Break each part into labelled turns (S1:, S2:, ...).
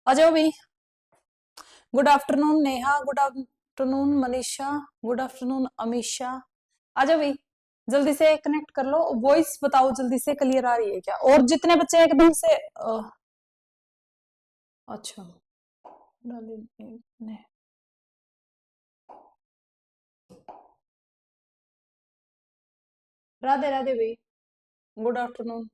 S1: आ जाओ भाई। Good afternoon Neha, good afternoon Manisha, good afternoon Amisha. आ जाओ भाई, जल्दी से कनेक्ट कर लो। वॉइस बताओ जल्दी से, क्लियर आ रही है क्या? और जितने बच्चे एकदम से अच्छा ने, राधे राधे भाई, गुड आफ्टरनून।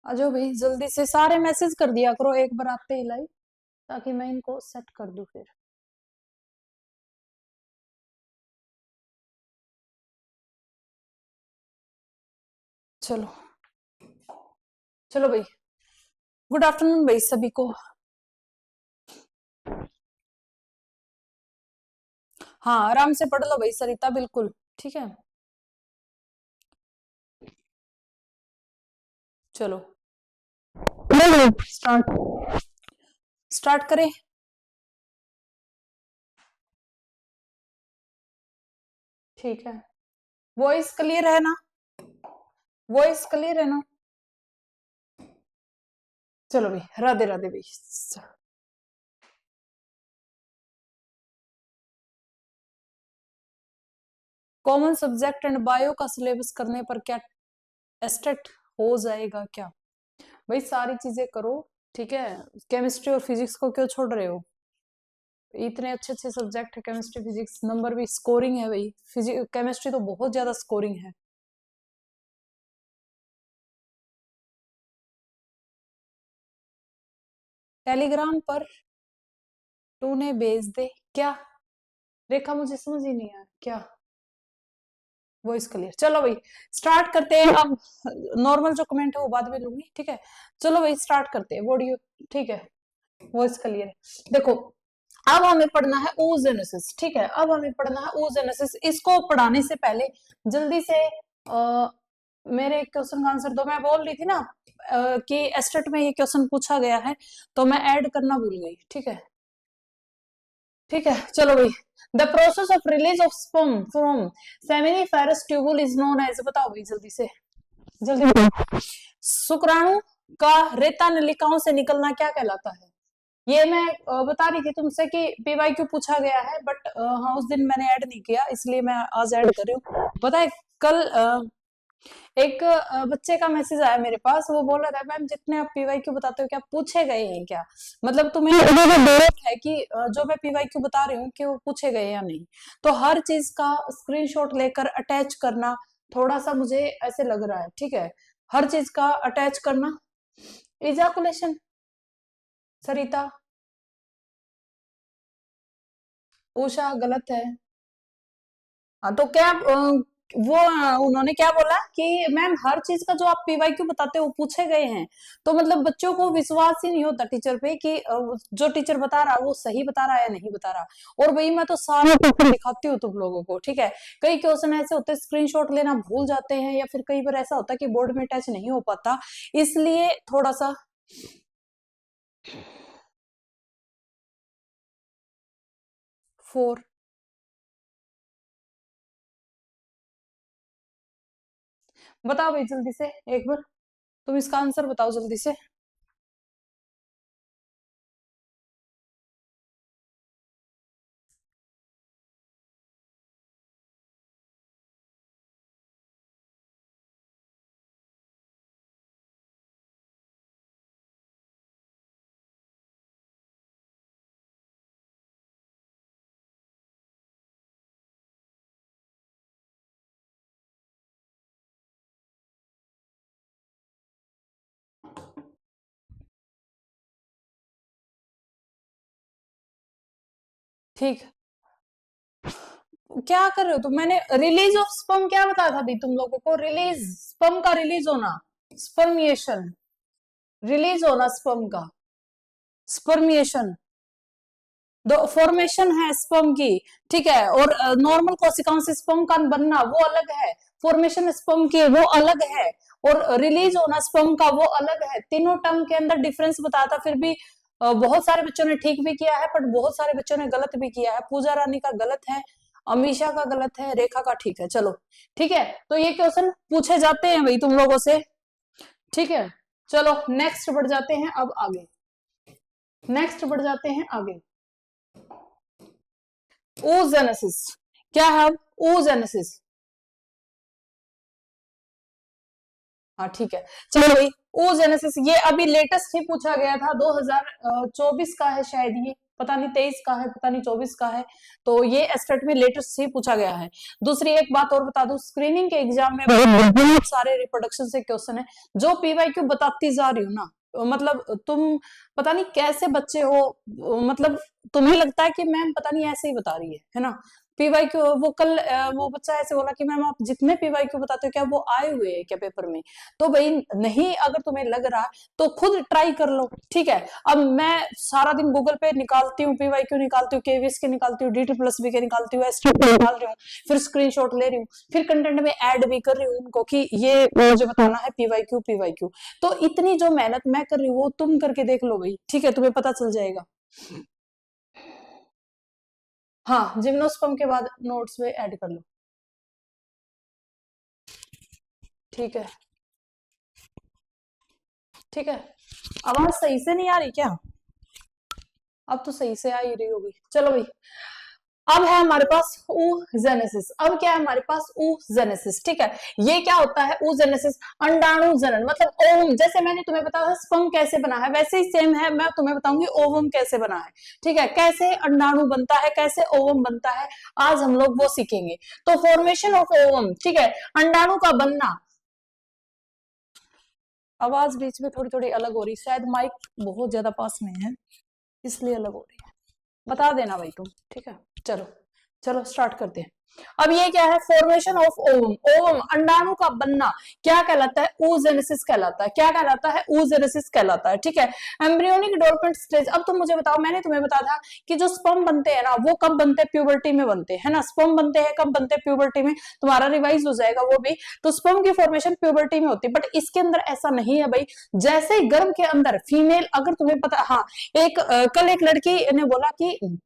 S1: आ जाओ भाई, जल्दी से सारे मैसेज कर दिया करो एक बार आते ही लाइव, ताकि मैं इनको सेट कर दूं फिर। चलो चलो भाई, गुड आफ्टरनून भाई सभी को। हाँ आराम से पढ़ लो भाई सरिता, बिल्कुल ठीक है। चलो स्टार्ट स्टार्ट करें। ठीक है, वॉइस क्लियर है ना? वॉइस क्लियर है ना? चलो भाई, राधे राधे भाई। कॉमन सब्जेक्ट एंड बायो का सिलेबस करने पर क्या एस्टेट हो जाएगा क्या? भाई सारी चीजें करो, ठीक है। केमिस्ट्री और फिजिक्स को क्यों छोड़ रहे हो? इतने अच्छे अच्छे सब्जेक्ट है, केमिस्ट्री फिजिक्स, नंबर भी स्कोरिंग है भाई। फिजिक्स केमिस्ट्री तो बहुत ज्यादा स्कोरिंग है। टेलीग्राम पर तूने भेज दे क्या? रेखा मुझे समझ ही नहीं आया क्या। वॉइस क्लियर, चलो भाई स्टार्ट करते हैं अब। नॉर्मल जो कमेंट है वो बाद में लूंगी, ठीक है। चलो भाई स्टार्ट करते हैं, वॉडियो ठीक है, वॉइस क्लियर है। देखो अब हमें पढ़ना है oogenesis, ठीक है। अब हमें पढ़ना है oogenesis। इसको पढ़ाने से पहले जल्दी से मेरे क्वेश्चन का आंसर दो। मैं बोल रही थी ना कि एस्टेट में ये क्वेश्चन पूछा गया है, तो मैं ऐड करना भूल गई, ठीक है। ठीक है चलो भाई, the process of release of sperm from seminiferous tubule is known as, बताओ भाई जल्दी से, जल्दी। शुक्राणु का रेता नलिकाओं से निकलना क्या कहलाता है? ये मैं बता रही थी तुमसे कि पीवाईक्यू पूछा गया है, बट हाँ उस दिन मैंने ऐड नहीं किया, इसलिए मैं आज ऐड कर रही हूँ। पता है कल एक बच्चे का मैसेज आया मेरे पास, वो बोल रहा था मैम जितने आप पीवाईक्यू बताते हो क्या पूछे गए हैं क्या? मतलब तुम्हें डाउट है कि जो मैं पीवाईक्यू बता रही हूँ कि वो पूछे गए या नहीं। तो हर चीज का स्क्रीनशॉट लेकर अटैच करना थोड़ा सा मुझे ऐसे लग रहा है, ठीक है। हर चीज का अटैच करना। इजाकुलेशन सरिता, उषा गलत है। हाँ तो क्या वो उन्होंने क्या बोला कि मैम हर चीज का जो आप पीवाईक्यू बताते हो वो पूछे गए हैं। तो मतलब बच्चों को विश्वास ही नहीं होता टीचर पे कि जो टीचर बता रहा है वो सही बता रहा है या नहीं बता रहा। और भाई मैं तो सारा क्वेश्चन दिखाती हूँ तुम लोगों को, ठीक है। कई क्वेश्चन ऐसे होते हैं स्क्रीनशॉट लेना भूल जाते हैं, या फिर कई बार ऐसा होता है कि बोर्ड में अटैच नहीं हो पाता, इसलिए थोड़ा सा। फोर, बताओ भाई जल्दी से एक बार, तुम इसका आंसर बताओ जल्दी से। ठीक, क्या कर रहे हो तुम? मैंने रिलीज ऑफ स्पर्म क्या बताया था अभी तुम लोगों को? रिलीज, स्पर्म का रिलीज होना, स्पर्मिएशन, रिलीज होना स्पर्म का, स्पर्मिएशन। दो फॉर्मेशन है स्पर्म की, ठीक है। और नॉर्मल कोशिकाओं से स्पर्म का बनना वो अलग है, फॉर्मेशन स्पर्म की वो अलग है, और रिलीज होना स्पर्म का वो अलग है। तीनों टर्म के अंदर डिफरेंस बताया था, फिर भी बहुत सारे बच्चों ने ठीक भी किया है, पर बहुत सारे बच्चों ने गलत भी किया है। पूजा रानी का गलत है, अमीषा का गलत है, रेखा का ठीक है। चलो ठीक है, तो ये क्वेश्चन पूछे जाते हैं भाई तुम लोगों से, ठीक है। चलो नेक्स्ट बढ़ जाते हैं अब आगे, नेक्स्ट बढ़ जाते हैं आगे। oogenesis क्या है अब? oogenesis, हाँ ठीक है। चलो भाई oogenesis ये अभी लेटेस्ट ही पूछा गया था, 2024 का है शायद, ये पता नहीं 23 का है, पता नहीं 24 का है, तो ये एस्टेट में लेटेस्ट ही पूछा गया है। दूसरी एक बात और बता दूं, स्क्रीनिंग के एग्जाम में बहुत सारे रिप्रोडक्शन से क्वेश्चन है, जो पीवाईक्यू बताती जा रही हूँ ना, मतलब तुम पता नहीं कैसे बच्चे हो, मतलब तुम्हें लगता है कि मैम पता नहीं ऐसे ही बता रही है ना। पीवाईक्यू वो कल वो बच्चा ऐसे बोला कि मैम आप जितने पीवाईक्यू बताते हो क्या वो आए हुए हैं क्या पेपर में? तो भाई नहीं, अगर तुम्हें लग रहा तो खुद ट्राई कर लो, ठीक है। अब मैं सारा दिन गूगल पे निकालती हूँ, पीवाईक्यू निकालती हूँ, केवीएस के निकालती हूँ, डीटी प्लस बी के निकालती हूँ, एसटी निकाल रही हूँ, फिर स्क्रीनशॉट ले रही हूँ, फिर कंटेंट में ऐड भी कर रही हूँ उनको कि ये मुझे बताना है पीवाईक्यू पीवाईक्यू। तो इतनी जो मेहनत मैं कर रही हूँ वो तुम करके देख लो भाई, ठीक है, तुम्हें पता चल जाएगा। हाँ, जिम्नोस्पर्म के बाद नोट्स में ऐड कर लो, ठीक है, ठीक है। आवाज सही से नहीं आ रही क्या? अब तो सही से आ ही रही होगी। चलो भाई, अब है हमारे पास oogenesis। अब क्या है हमारे पास oogenesis, ठीक है। ये क्या होता है oogenesis? अंडाणु जनन, मतलब ओवम। जैसे मैंने तुम्हें बताया स्पर्म कैसे बना है, वैसे ही सेम है, मैं तुम्हें बताऊंगी ओवम कैसे बना है, ठीक है। कैसे अंडाणु बनता है, कैसे ओवम बनता है, आज हम लोग वो सीखेंगे। तो फॉर्मेशन ऑफ ओवम, ठीक है, अंडाणु का बनना। आवाज बीच में थोड़ी थोड़ी अलग हो रही, शायद माइक बहुत ज्यादा पास में है इसलिए अलग हो रही है, बता देना भाई तुम, ठीक है। चलो चलो स्टार्ट करते हैं। अब ये क्या है? Formation of ovum. ओवम अंडाणु का बनना क्या कहलाता है? oogenesis कहलाता है। क्या कहलाता है? oogenesis कहलाता है, ठीक है। Embryonic development stage. अब तुम मुझे बताओ, मैंने तुम्हें बताया था कि जो स्पर्म बनते हैं ना वो कब बनते हैं? प्यूबर्टी में बनते हैं ना। स्पर्म बनते हैं कब बनते हैं? प्यूबर्टी में। तुम्हारा रिवाइज हो जाएगा वो भी। तो स्पर्म की फॉर्मेशन प्यूबर्टी में होती है, बट इसके अंदर ऐसा नहीं है भाई। जैसे गर्भ के अंदर फीमेल, अगर तुम्हें पता, हाँ एक कल एक लड़की ने बोला कि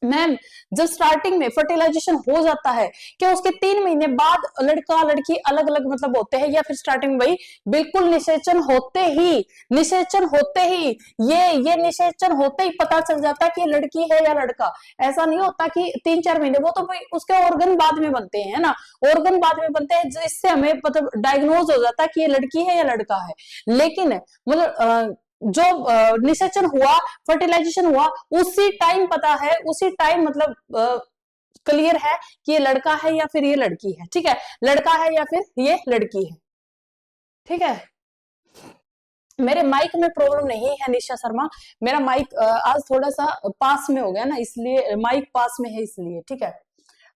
S1: मैम जब स्टार्टिंग में फर्टिलाइजेशन हो जाता है क्या उसके 3 महीने बाद लड़का लड़की अलग अलग मतलब होते हैं, या फिर स्टार्टिंग में भाई बिल्कुल निषेचन होते ही, निषेचन होते ही, ये निषेचन होते ही पता चल जाता है कि लड़की है या लड़का। ऐसा नहीं होता कि 3-4 महीने, वो तो भाई उसके ऑर्गन बाद में बनते हैं ना, ऑर्गन बाद में बनते हैं, जिससे हमें मतलब डायग्नोज हो जाता है कि ये लड़की है या लड़का है। लेकिन मतलब जो निषेचन हुआ, फर्टिलाइजेशन हुआ, उसी टाइम पता है, उसी टाइम मतलब क्लियर है कि ये लड़का है या फिर ये लड़की है, ठीक है। लड़का है या फिर ये लड़की है, ठीक है। मेरे माइक में प्रॉब्लम नहीं है निशा शर्मा, मेरा माइक आज थोड़ा सा पास में हो गया ना, इसलिए माइक पास में है इसलिए, ठीक है।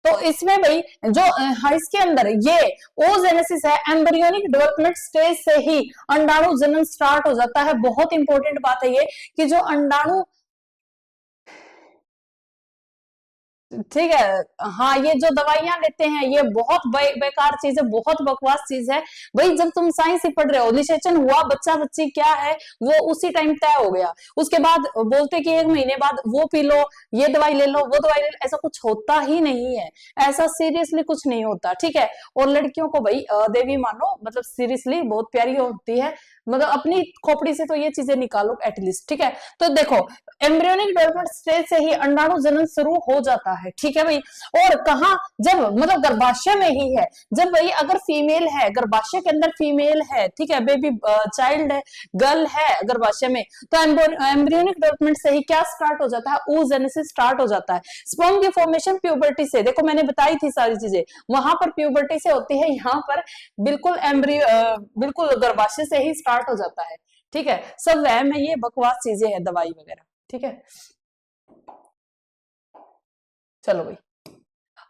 S1: तो इसमें भाई जो इसके अंदर ये oogenesis है, एम्ब्रियोनिक डेवलपमेंट स्टेज से ही अंडाणु जनन स्टार्ट हो जाता है। बहुत इंपॉर्टेंट बात है ये कि जो अंडाणु, ठीक है, हाँ ये जो दवाइयां लेते हैं ये बहुत बेकार चीज है, बहुत बकवास चीज है। भाई जब तुम साइंस ही पढ़ रहे हो, निषेचन हुआ, बच्चा बच्ची क्या है वो उसी टाइम तय हो गया, उसके बाद बोलते कि 1 महीने बाद वो पी लो, ये दवाई ले लो, वो दवाई ले लो, ऐसा कुछ होता ही नहीं है, ऐसा सीरियसली कुछ नहीं होता, ठीक है। और लड़कियों को भाई देवी मानो, मतलब सीरियसली बहुत प्यारी होती है, मतलब अपनी खोपड़ी से तो ये चीजें निकालो एटलीस्ट, ठीक है। तो देखो एम्ब्रियोनिक डेवलपमेंट स्टेज से ही अंडाणु जनन शुरू हो जाता है, ठीक है भाई। और कहा, जब मतलब गर्भाशय में ही है, जब भाई अगर फीमेल है, गर्भाशय के अंदर फीमेल है, ठीक है, बेबी चाइल्ड है, गर्ल है गर्भाशय में, तो एम्ब्रियोनिक डेवलपमेंट से ही क्या स्टार्ट हो जाता है? oogenesis स्टार्ट हो जाता है। स्पर्म की फॉर्मेशन प्यूबर्टी से, देखो मैंने बताई थी सारी चीजें, वहां पर प्यूबर्टी से होती है, यहाँ पर बिल्कुल बिल्कुल गर्भाशय से ही स्टार्ट हो जाता है, ठीक है। सब वहम है, ये बकवास चीजें हैं दवाई वगैरह, ठीक है। चलो भाई,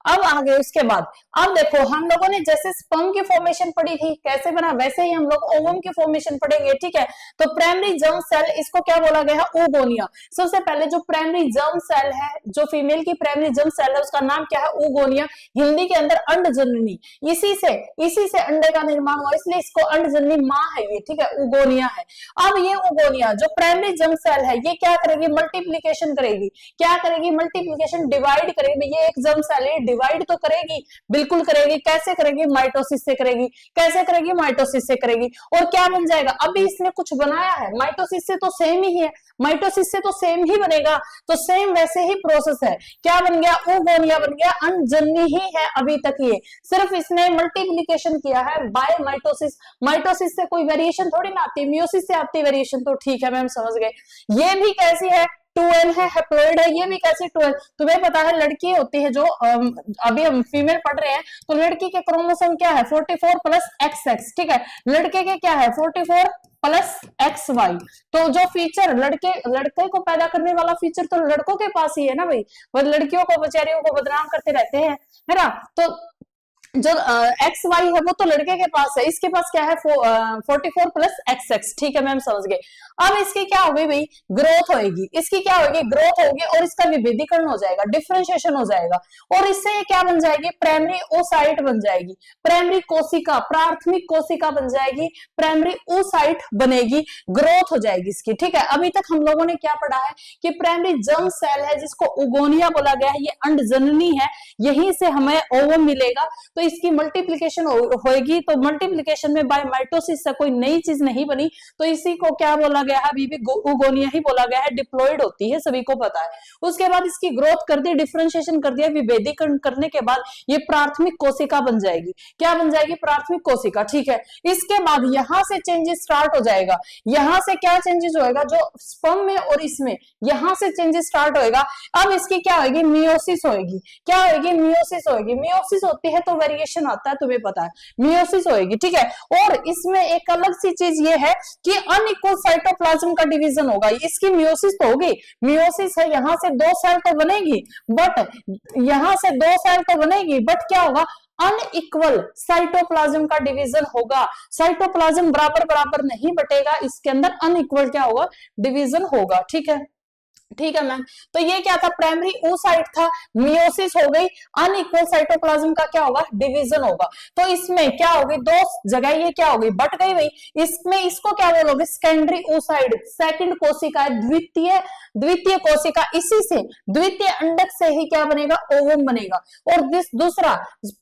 S1: अब आगे उसके बाद, अब देखो हम लोगों ने जैसे स्पर्म की फॉर्मेशन पढ़ी थी कैसे बना, वैसे ही हम लोग ओवम की फॉर्मेशन पढ़ेंगे, ठीक है। तो प्राइमरी जर्म सेल, इसको क्या बोला गया है, ओगोनिया। सबसे पहले जो प्राइमरी जर्म सेल है, जो फीमेल की प्राइमरी जर्म सेल है, उसका नाम क्या है, ओगोनिया। हिंदी के अंदर अंडजननी, इसी से अंडे का निर्माण हुआ, इसलिए इसको अंडजननी मां है ये, ठीक है, ओगोनिया है। अब ये ओगोनिया जो प्राइमरी जर्म सेल है, ये क्या करेगी, मल्टीप्लीकेशन करेगी। क्या करेगी, मल्टीप्लीकेशन, डिवाइड करेगी। ये एक जर्म सेल है, डिवाइड तो करेगी, बिल्कुल करेगी। कैसे करेगी, माइटोसिस से करेगी। कैसे करेगी, माइटोसिस से करेगी। और क्या बन जाएगा, अभी इसने कुछ बनाया है, माइटोसिस से तो सेम ही है, माइटोसिस से तो सेम ही बनेगा, तो सेम वैसे ही प्रोसेस है। क्या बन गया, ओगोनिया बन गया, अंडजननी ही है अभी तक ये, सिर्फ इसने मल्टीप्लीकेशन किया है बाय माइटोसिस। माइटोसिस से कोई वेरिएशन थोड़ी ना आती, मियोसिस से आती वेरिएशन, तो ठीक है मैम समझ गए। ये भी कैसी है, 2n है, हैप्लॉइड है। ये भी कैसी 2n, तुम्हें पता है लड़की होती है जो अभी हम फीमेल पढ़ रहे हैं, तो लड़की के क्रोमोसोम क्या है, 44 प्लस XX, ठीक है। लड़के के क्या है, 44 प्लस XY। तो जो फीचर लड़के को पैदा करने वाला फीचर तो लड़कों के पास ही है ना भाई, वो लड़कियों को बेचारियों को बदनाम करते रहते हैं, है ना। तो जो XY है वो तो लड़के के पास है, इसके पास क्या है, 44 प्लस XX, ठीक है मैम समझ गए। अब इसकी क्या होगी भाई, ग्रोथ होगी, इसकी क्या होगी, ग्रोथ होगी, और इसका विभेदीकरण हो जाएगा, डिफरेंशिएशन हो जाएगा, और इससे ये क्या बन जाएगी, प्राइमरी ओसाइट बन जाएगी, प्राइमरी कोशिका, प्राथमिक कोशिका बन जाएगी, प्राइमरी ओसाइट बनेगी, ग्रोथ हो जाएगी इसकी, ठीक है। अभी तक हम लोगों ने क्या पढ़ा है कि प्राइमरी जर्म सेल है जिसको ओगोनिया बोला गया है, ये अंडजननी है, यहीं से हमें ओवम मिलेगा। तो इसकी मल्टीप्लीकेशन होगी, तो मल्टीप्लीकेशन में बाय माइटोसिस से कोई नई चीज नहीं बनी, तो इसी को क्या बोला गया है, अभी भी ओगोनिया ही बोला गया है, डिप्लॉइड होती है, सभी को पता है। उसके बाद इसकी ग्रोथ कर दी, डिफरेंशिएशन कर दिया, विभेदीकरण करने के बाद ये प्राथमिक कोशिका बन जाएगी। क्या बन जाएगी, प्राथमिक कोशिका, ठीक है। इसके बाद यहां से चेंजेस स्टार्ट हो जाएगा। यहां से क्या चेंजेस होएगा, जो स्पर्म में और इसमें, यहां से चेंजेस स्टार्ट होएगा। अब इसकी क्या होगी, मियोसिस होएगी। क्या होगी, मियोसिस होएगी। मियोसिस होती है तो वेरिएशन आता है, तुम्हें पता है, मियोसिस होएगी, ठीक है। और इसमें एक अलग सी चीज ये है कि अनइक्वल साइटोप्लाज्म का डिवीजन होगा। इसकी मियोसिस तो होगी, मियोसिस है, यहां से 2 सेल तो बनेगी, बट यहां से 2 सेल तो बनेगी, बट क्या होगा, अनइक्वल साइटोप्लाज्म का डिवीजन होगा। साइटोप्लाज्म बराबर बराबर नहीं बटेगा, इसके अंदर अनइक्वल क्या होगा, डिवीजन होगा, ठीक है। ठीक है मैम, तो ये क्या था, प्राइमरी oocyte था, मियोसिस हो गई, अनइक्वल साइटोप्लाज्म का क्या होगा, डिवीजन होगा। तो इसमें क्या होगी, 2 जगह ये क्या होगी, बट गई भाई। इसमें इसको क्या बोलोगे, सेकेंडरी oocyte, सेकंड कोशिका, द्वितीय कोशिका, इसी से द्वितीय अंडक से ही क्या बनेगा, ओवम बनेगा। और दूसरा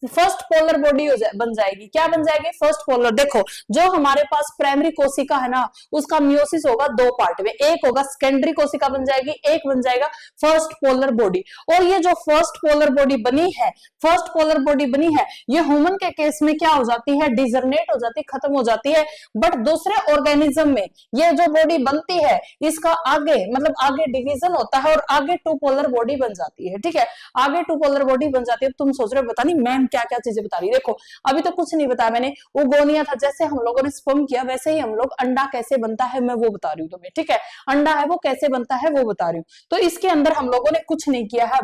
S1: फर्स्ट पोलर बॉडी बन जाएगी। क्या बन जाएगी, फर्स्ट पोलर। देखो जो हमारे पास प्राइमरी कोशिका है ना, उसका मियोसिस होगा 2 पार्ट में, एक होगा सेकेंडरी कोशिका बन जाएगी, एक बन जाएगा फर्स्ट पोलर बॉडी। और ये जो फर्स्ट पोलर बॉडी बनी है, फर्स्ट पोलर बॉडी बनी है, ये ह्यूमन के केस में क्या हो जाती है, डिजर्नेट हो जाती है, खत्म हो जाती है। बट दूसरे ऑर्गेनिज्म में ये जो बॉडी बनती है, इसका आगे मतलब आगे डिवीजन होता है और आगे 2 पोलर बॉडी बन जाती है, ठीक है। आगे 2 पोलर बॉडी बन जाती है। तुम सोच रहे हो पता नहीं मैम क्या क्या चीजें बता रही है, देखो अभी तो कुछ नहीं बताया मैंने। ओगोनिया था, जैसे हम लोगों ने स्पर्म किया वैसे ही हम लोग अंडा कैसे बनता है मैं वो बता रही हूँ तुम्हें, ठीक है। अंडा है वो कैसे बनता है वो बता रही हूँ। तो इसके अंदर हम लोगों ने कुछ नहीं किया है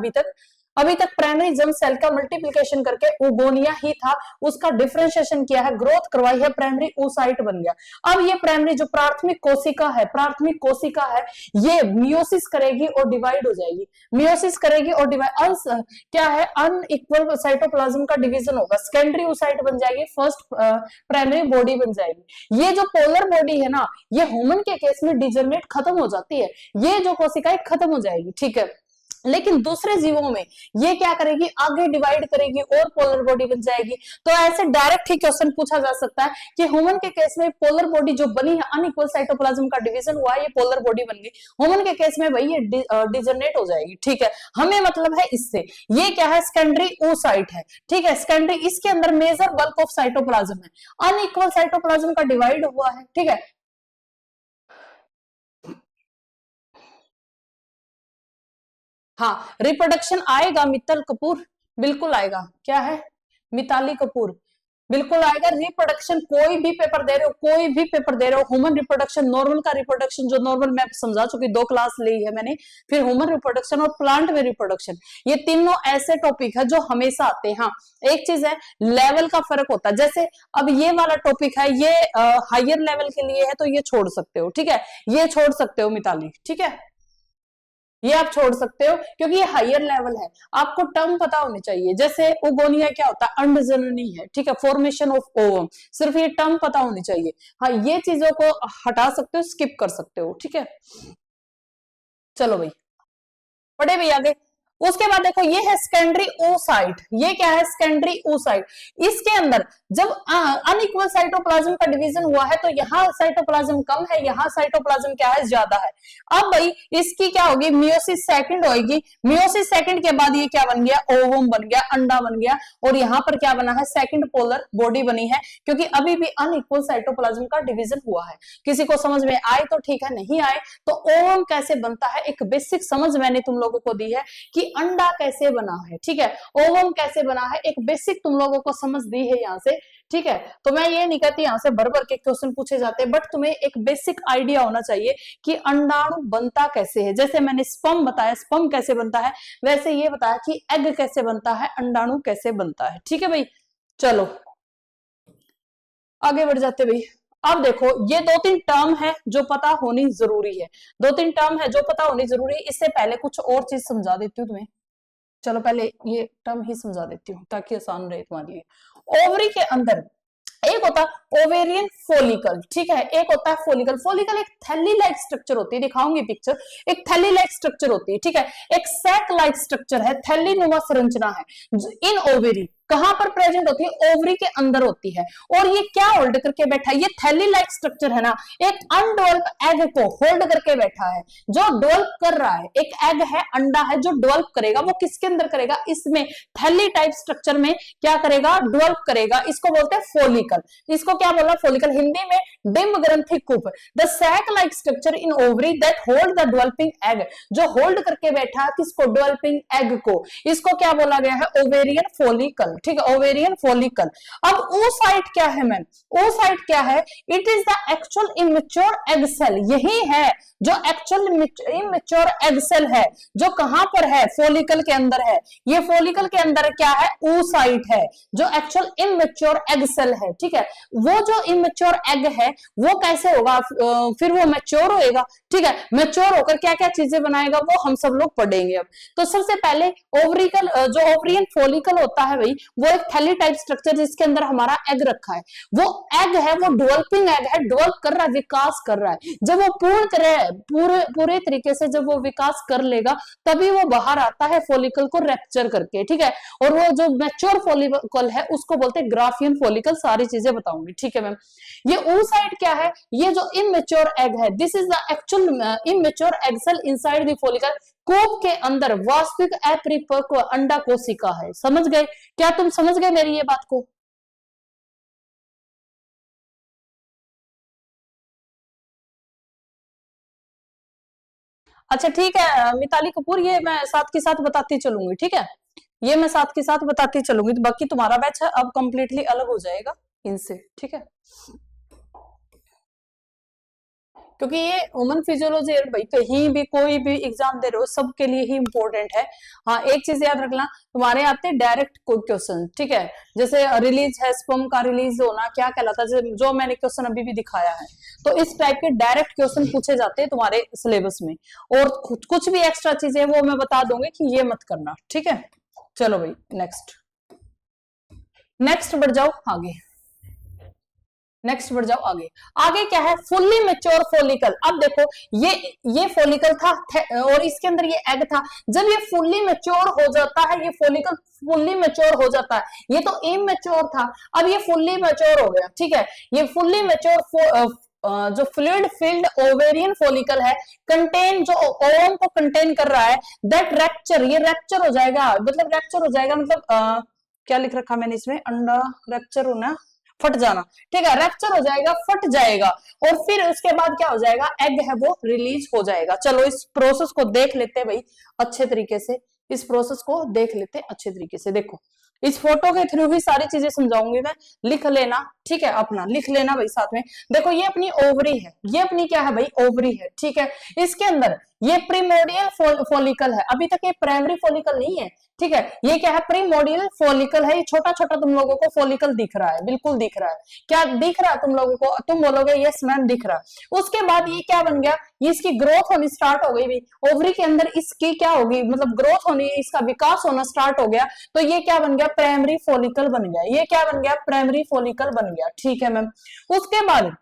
S1: अभी तक प्राइमरी जर्म सेल का मल्टीप्लिकेशन करके ओगोनिया ही था, उसका डिफरेंशिएशन किया है, ग्रोथ करवाई है, प्राइमरी oocyte बन गया। अब ये प्राइमरी जो प्राथमिक कोशिका है, ये मियोसिस करेगी और डिवाइड हो जाएगी, मियोसिस करेगी और डिवाइड, क्या है, अनइक्वल साइटोप्लाज्म का डिवीजन होगा, सेकेंडरी oocyte बन जाएगी, फर्स्ट प्राइमरी बॉडी बन जाएगी। ये जो पोलर बॉडी है ना, ये ह्यूमन के केस में डिजर्नेट खत्म हो जाती है, ये जो कोशिकाएं खत्म हो जाएगी, ठीक है। लेकिन दूसरे जीवों में ये क्या करेगी, आगे डिवाइड करेगी और पोलर बॉडी बन जाएगी। तो ऐसे डायरेक्ट ही क्वेश्चन पूछा जा सकता है कि ह्यूमन के केस में पोलर बॉडी जो बनी है, अनइक्वल साइटोप्लाज्म का डिवीजन हुआ है, ये पोलर बॉडी बन गई। ह्यूमन के केस में भाई ये डिजनरेट हो जाएगी, ठीक है। हमें मतलब है इससे, ये क्या है, सेकेंडरी oocyte है, ठीक है। सेकेंडरी, इसके अंदर मेजर बल्क ऑफ साइटोप्लाज्म है, अनइक्वल साइटोप्लाज्म का डिवाइड हुआ है, ठीक है। हाँ, रिप्रोडक्शन आएगा मित्तल कपूर, बिल्कुल आएगा। क्या है, मिताली कपूर, बिल्कुल आएगा। रिप्रोडक्शन कोई भी पेपर दे रहे हो, कोई भी पेपर दे रहे हो, ह्यूमन रिप्रोडक्शन, नॉर्मल का रिप्रोडक्शन, जो नॉर्मल मैं समझा चुकी, 2 क्लास ली है मैंने, फिर ह्यूमन रिप्रोडक्शन और प्लांट में रिप्रोडक्शन, ये तीनों ऐसे टॉपिक है जो हमेशा आते हैं। हाँ एक चीज है, लेवल का फर्क होता है। जैसे अब ये वाला टॉपिक है, ये हायर लेवल के लिए है, तो ये छोड़ सकते हो, ठीक है, ये छोड़ सकते हो मिताली, ठीक है, ये आप छोड़ सकते हो क्योंकि ये हायर लेवल है। आपको टर्म पता होनी चाहिए, जैसे ओगोनिया क्या होता है, अंडजननी है, ठीक है, फॉर्मेशन ऑफ ओवम, सिर्फ ये टर्म पता होनी चाहिए। हाँ ये चीजों को हटा सकते हो, स्किप कर सकते हो, ठीक है। चलो भाई पढ़े भी आगे। उसके बाद देखो ये है सेकेंडरी oocyte, ये क्या है, सेकेंडरी oocyte। इसके अंदर जब अनइक्वल साइटोप्लाज्म का डिवीजन हुआ है तो यहाँ साइटोप्लाज्म कम है, यहाँ साइटोप्लाज्म क्या है, ज्यादा है। अब भाई इसकी क्या होगी, मियोसिस सेकंड होगी, मियोसिस सेकंड के बाद ये क्या बन गया, ओवम बन गया, अंडा बन गया, और यहाँ पर क्या बना है, सेकंड पोलर बॉडी बनी है, क्योंकि अभी भी अनइक्वल साइटोप्लाज्म का डिवीजन हुआ है। किसी को समझ में आए तो ठीक है, नहीं आए तो ओवम कैसे बनता है, एक बेसिक समझ मैंने तुम लोगों को दी है कि अंडा कैसे बना है, ठीक है, ओवम कैसे बना है, एक बेसिक तुम लोगों को समझ दी है यहाँ से, ठीक है। तो मैं ये नहीं कहती यहाँ से भर भर के क्वेश्चन पूछे जाते हैं, बट तुम्हें एक बेसिक आइडिया होना चाहिए कि अंडाणु बनता कैसे है। जैसे मैंने स्पर्म बताया, स्पर्म कैसे बनता है, वैसे ये बताया कि एग कैसे बनता है, अंडाणु कैसे बनता है, ठीक है भाई। चलो आगे बढ़ जाते भाई। अब देखो ये 2-3 टर्म है जो पता होनी जरूरी है, 2-3 टर्म है जो पता होनी जरूरी है। इससे पहले कुछ और चीज समझा देती हूँ तुम्हें, चलो पहले ये टर्म ही समझा देती हूँ ताकि आसान रहे तुम्हारे लिए। ओवरी के अंदर एक होता है ओवेरियन फोलिकल, ठीक है, एक होता है फोलिकल। फोलिकल एक थैली लाइक स्ट्रक्चर होती है, दिखाऊंगी पिक्चर, एक थैली लाइक स्ट्रक्चर होती है, ठीक है, एक सैक लाइक स्ट्रक्चर है, थैली नुमा संरचना है इन ओवेरी। कहां पर प्रेजेंट होती है, ओवरी के अंदर होती है। और ये क्या होल्ड करके बैठा है, ये थैली लाइक स्ट्रक्चर है ना, एक अनडेवलप्ड एग को होल्ड करके बैठा है, जो डेवलप कर रहा है। एक एग है, अंडा है, जो डेवलप करेगा, वो किसके अंदर करेगा, इसमें थैली टाइप स्ट्रक्चर में क्या करेगा, डेवलप करेगा। इसको बोलते हैं फोलिकल। इसको क्या बोला, फोलिकल, हिंदी में डिंब ग्रंथि कूप, the sac like structure in ovary that hold the developing egg, जो होल्ड करके बैठा है किसको, डेवलपिंग एग को, इसको क्या बोला गया है, ओवेरियन फोलिकल, ठीक है, ओवेरियन फोलिकल। अब oocyte क्या है मैम, oocyte क्या है, it is the actual immature egg cell, यही है जो एक्चुअल इमेच्योर एग सेल है, जो कहां पर है, फोलिकल के अंदर है। ये फोलिकल के अंदर क्या है, oocyte है, जो एक्चुअल इमेच्योर एग सेल है, ठीक है। वो जो इमेच्योर एग है वो कैसे होगा, फिर वो मैच्योर होएगा, ठीक है, मैच्योर होकर क्या क्या चीजें बनाएगा वो हम सब लोग पढ़ेंगे अब। तो सबसे पहले ओवरिकल, जो ओवरियन फोलिकल होता है भाई, वो एक थैली टाइप स्ट्रक्चर जिसके अंदर हमारा एग रखा है। वो एग है, वो डेवलपिंग एग है, डेवलप कर रहा है, विकास कर रहा है। जब वो पूरे तरीके से जब वो विकास कर लेगा तभी वो बाहर आता है फोलिकल को रैप्चर करके, ठीक है। और वो जो मैच्योर फोलिकल है उसको बोलते हैं ग्राफियन फोलिकल। सारी चीजें बताऊंगी, ठीक है मैम। ये oocyte क्या है, ये जो इमेच्योर एग है, this is the actual immature egg cell inside the follicle. कोप के अंदर वास्तविक अपरिपक्व अंडा कोशिका है। समझ गए, क्या तुम समझ गए मेरी ये बात को? अच्छा ठीक है मिताली कपूर, ये मैं साथ के साथ बताती चलूंगी, ठीक है, ये मैं साथ के साथ बताती चलूंगी। तो बाकी तुम्हारा बैच है अब कंप्लीटली अलग हो जाएगा इनसे, ठीक है, क्योंकि ये ह्यूमन फिजियोलॉजी भाई कहीं भी कोई भी एग्जाम दे रहे हो सबके लिए ही इंपॉर्टेंट है। हाँ एक चीज याद रखना, तुम्हारे आते हैं डायरेक्ट क्वेश्चन, ठीक है, जैसे रिलीज है, स्पर्म का रिलीज होना क्या कहलाता है, जो मैंने क्वेश्चन अभी भी दिखाया है। तो इस टाइप के डायरेक्ट क्वेश्चन पूछे जाते हैं तुम्हारे सिलेबस में। और कुछ भी एक्स्ट्रा चीजें वो मैं बता दूंगी कि ये मत करना, ठीक है। चलो भाई नेक्स्ट, नेक्स्ट बढ़ जाओ आगे, नेक्स्ट बढ़ जाओ आगे। आगे क्या है, फुल्ली मेच्योर फोलिकल। अब देखो ये फोलिकल था और इसके अंदर ये एग था। जब ये फुल्ली मेच्योर हो जाता है, ये फोलिकल फुल्ली मेच्योर हो जाता है, ये तो इमेच्योर था, अब ये फुल्ली मेच्योर हो गया, ठीक है। ये फुल्ली मेच्योर जो फ्लूइड फिल्ड ओवेरियन फोलिकल है, कंटेन, जो ओवम को कंटेन कर रहा है, दैट रैप्चर, ये रैप्चर हो जाएगा, मतलब रैप्चर हो जाएगा, मतलब क्या लिख रखा मैंने इसमें, अंडा रैप्चर होना, फट जाना, ठीक है, रैप्चर हो जाएगा, फट जाएगा, और फिर उसके बाद क्या हो जाएगा, एग है वो रिलीज हो जाएगा। चलो इस प्रोसेस को देख लेते हैं भाई अच्छे तरीके से, इस प्रोसेस को देख लेते हैं अच्छे तरीके से। देखो इस फोटो के थ्रू ही सारी चीजें समझाऊंगी मैं, लिख लेना, ठीक है, अपना लिख लेना भाई साथ में। देखो ये अपनी ओवरी है, ये अपनी क्या है भाई, ओवरी है, ठीक है। इसके अंदर ये प्रीमोडियल फॉलिकल है, अभी तक ये प्राइमरी फॉलिकल नहीं है, ठीक है। ये क्या है, प्रीमोडियल फॉलिकल है, ये छोटा छोटा तुम लोगों को फॉलिकल दिख रहा है, बिल्कुल दिख रहा है, क्या दिख रहा है तुम लोगों को, तुम बोलोगे यस मैम दिख रहा है। उसके बाद ये क्या बन गया, ये इसकी ग्रोथ होनी स्टार्ट हो गई भाई, ओवरी के अंदर इसकी क्या होगी, मतलब ग्रोथ होनी, इसका विकास होना स्टार्ट हो गया, तो ये क्या बन गया, प्राइमरी फॉलिकल बन गया, ये क्या बन गया, प्राइमरी फॉलिकल बन गया, ठीक है मैम। उसके बाद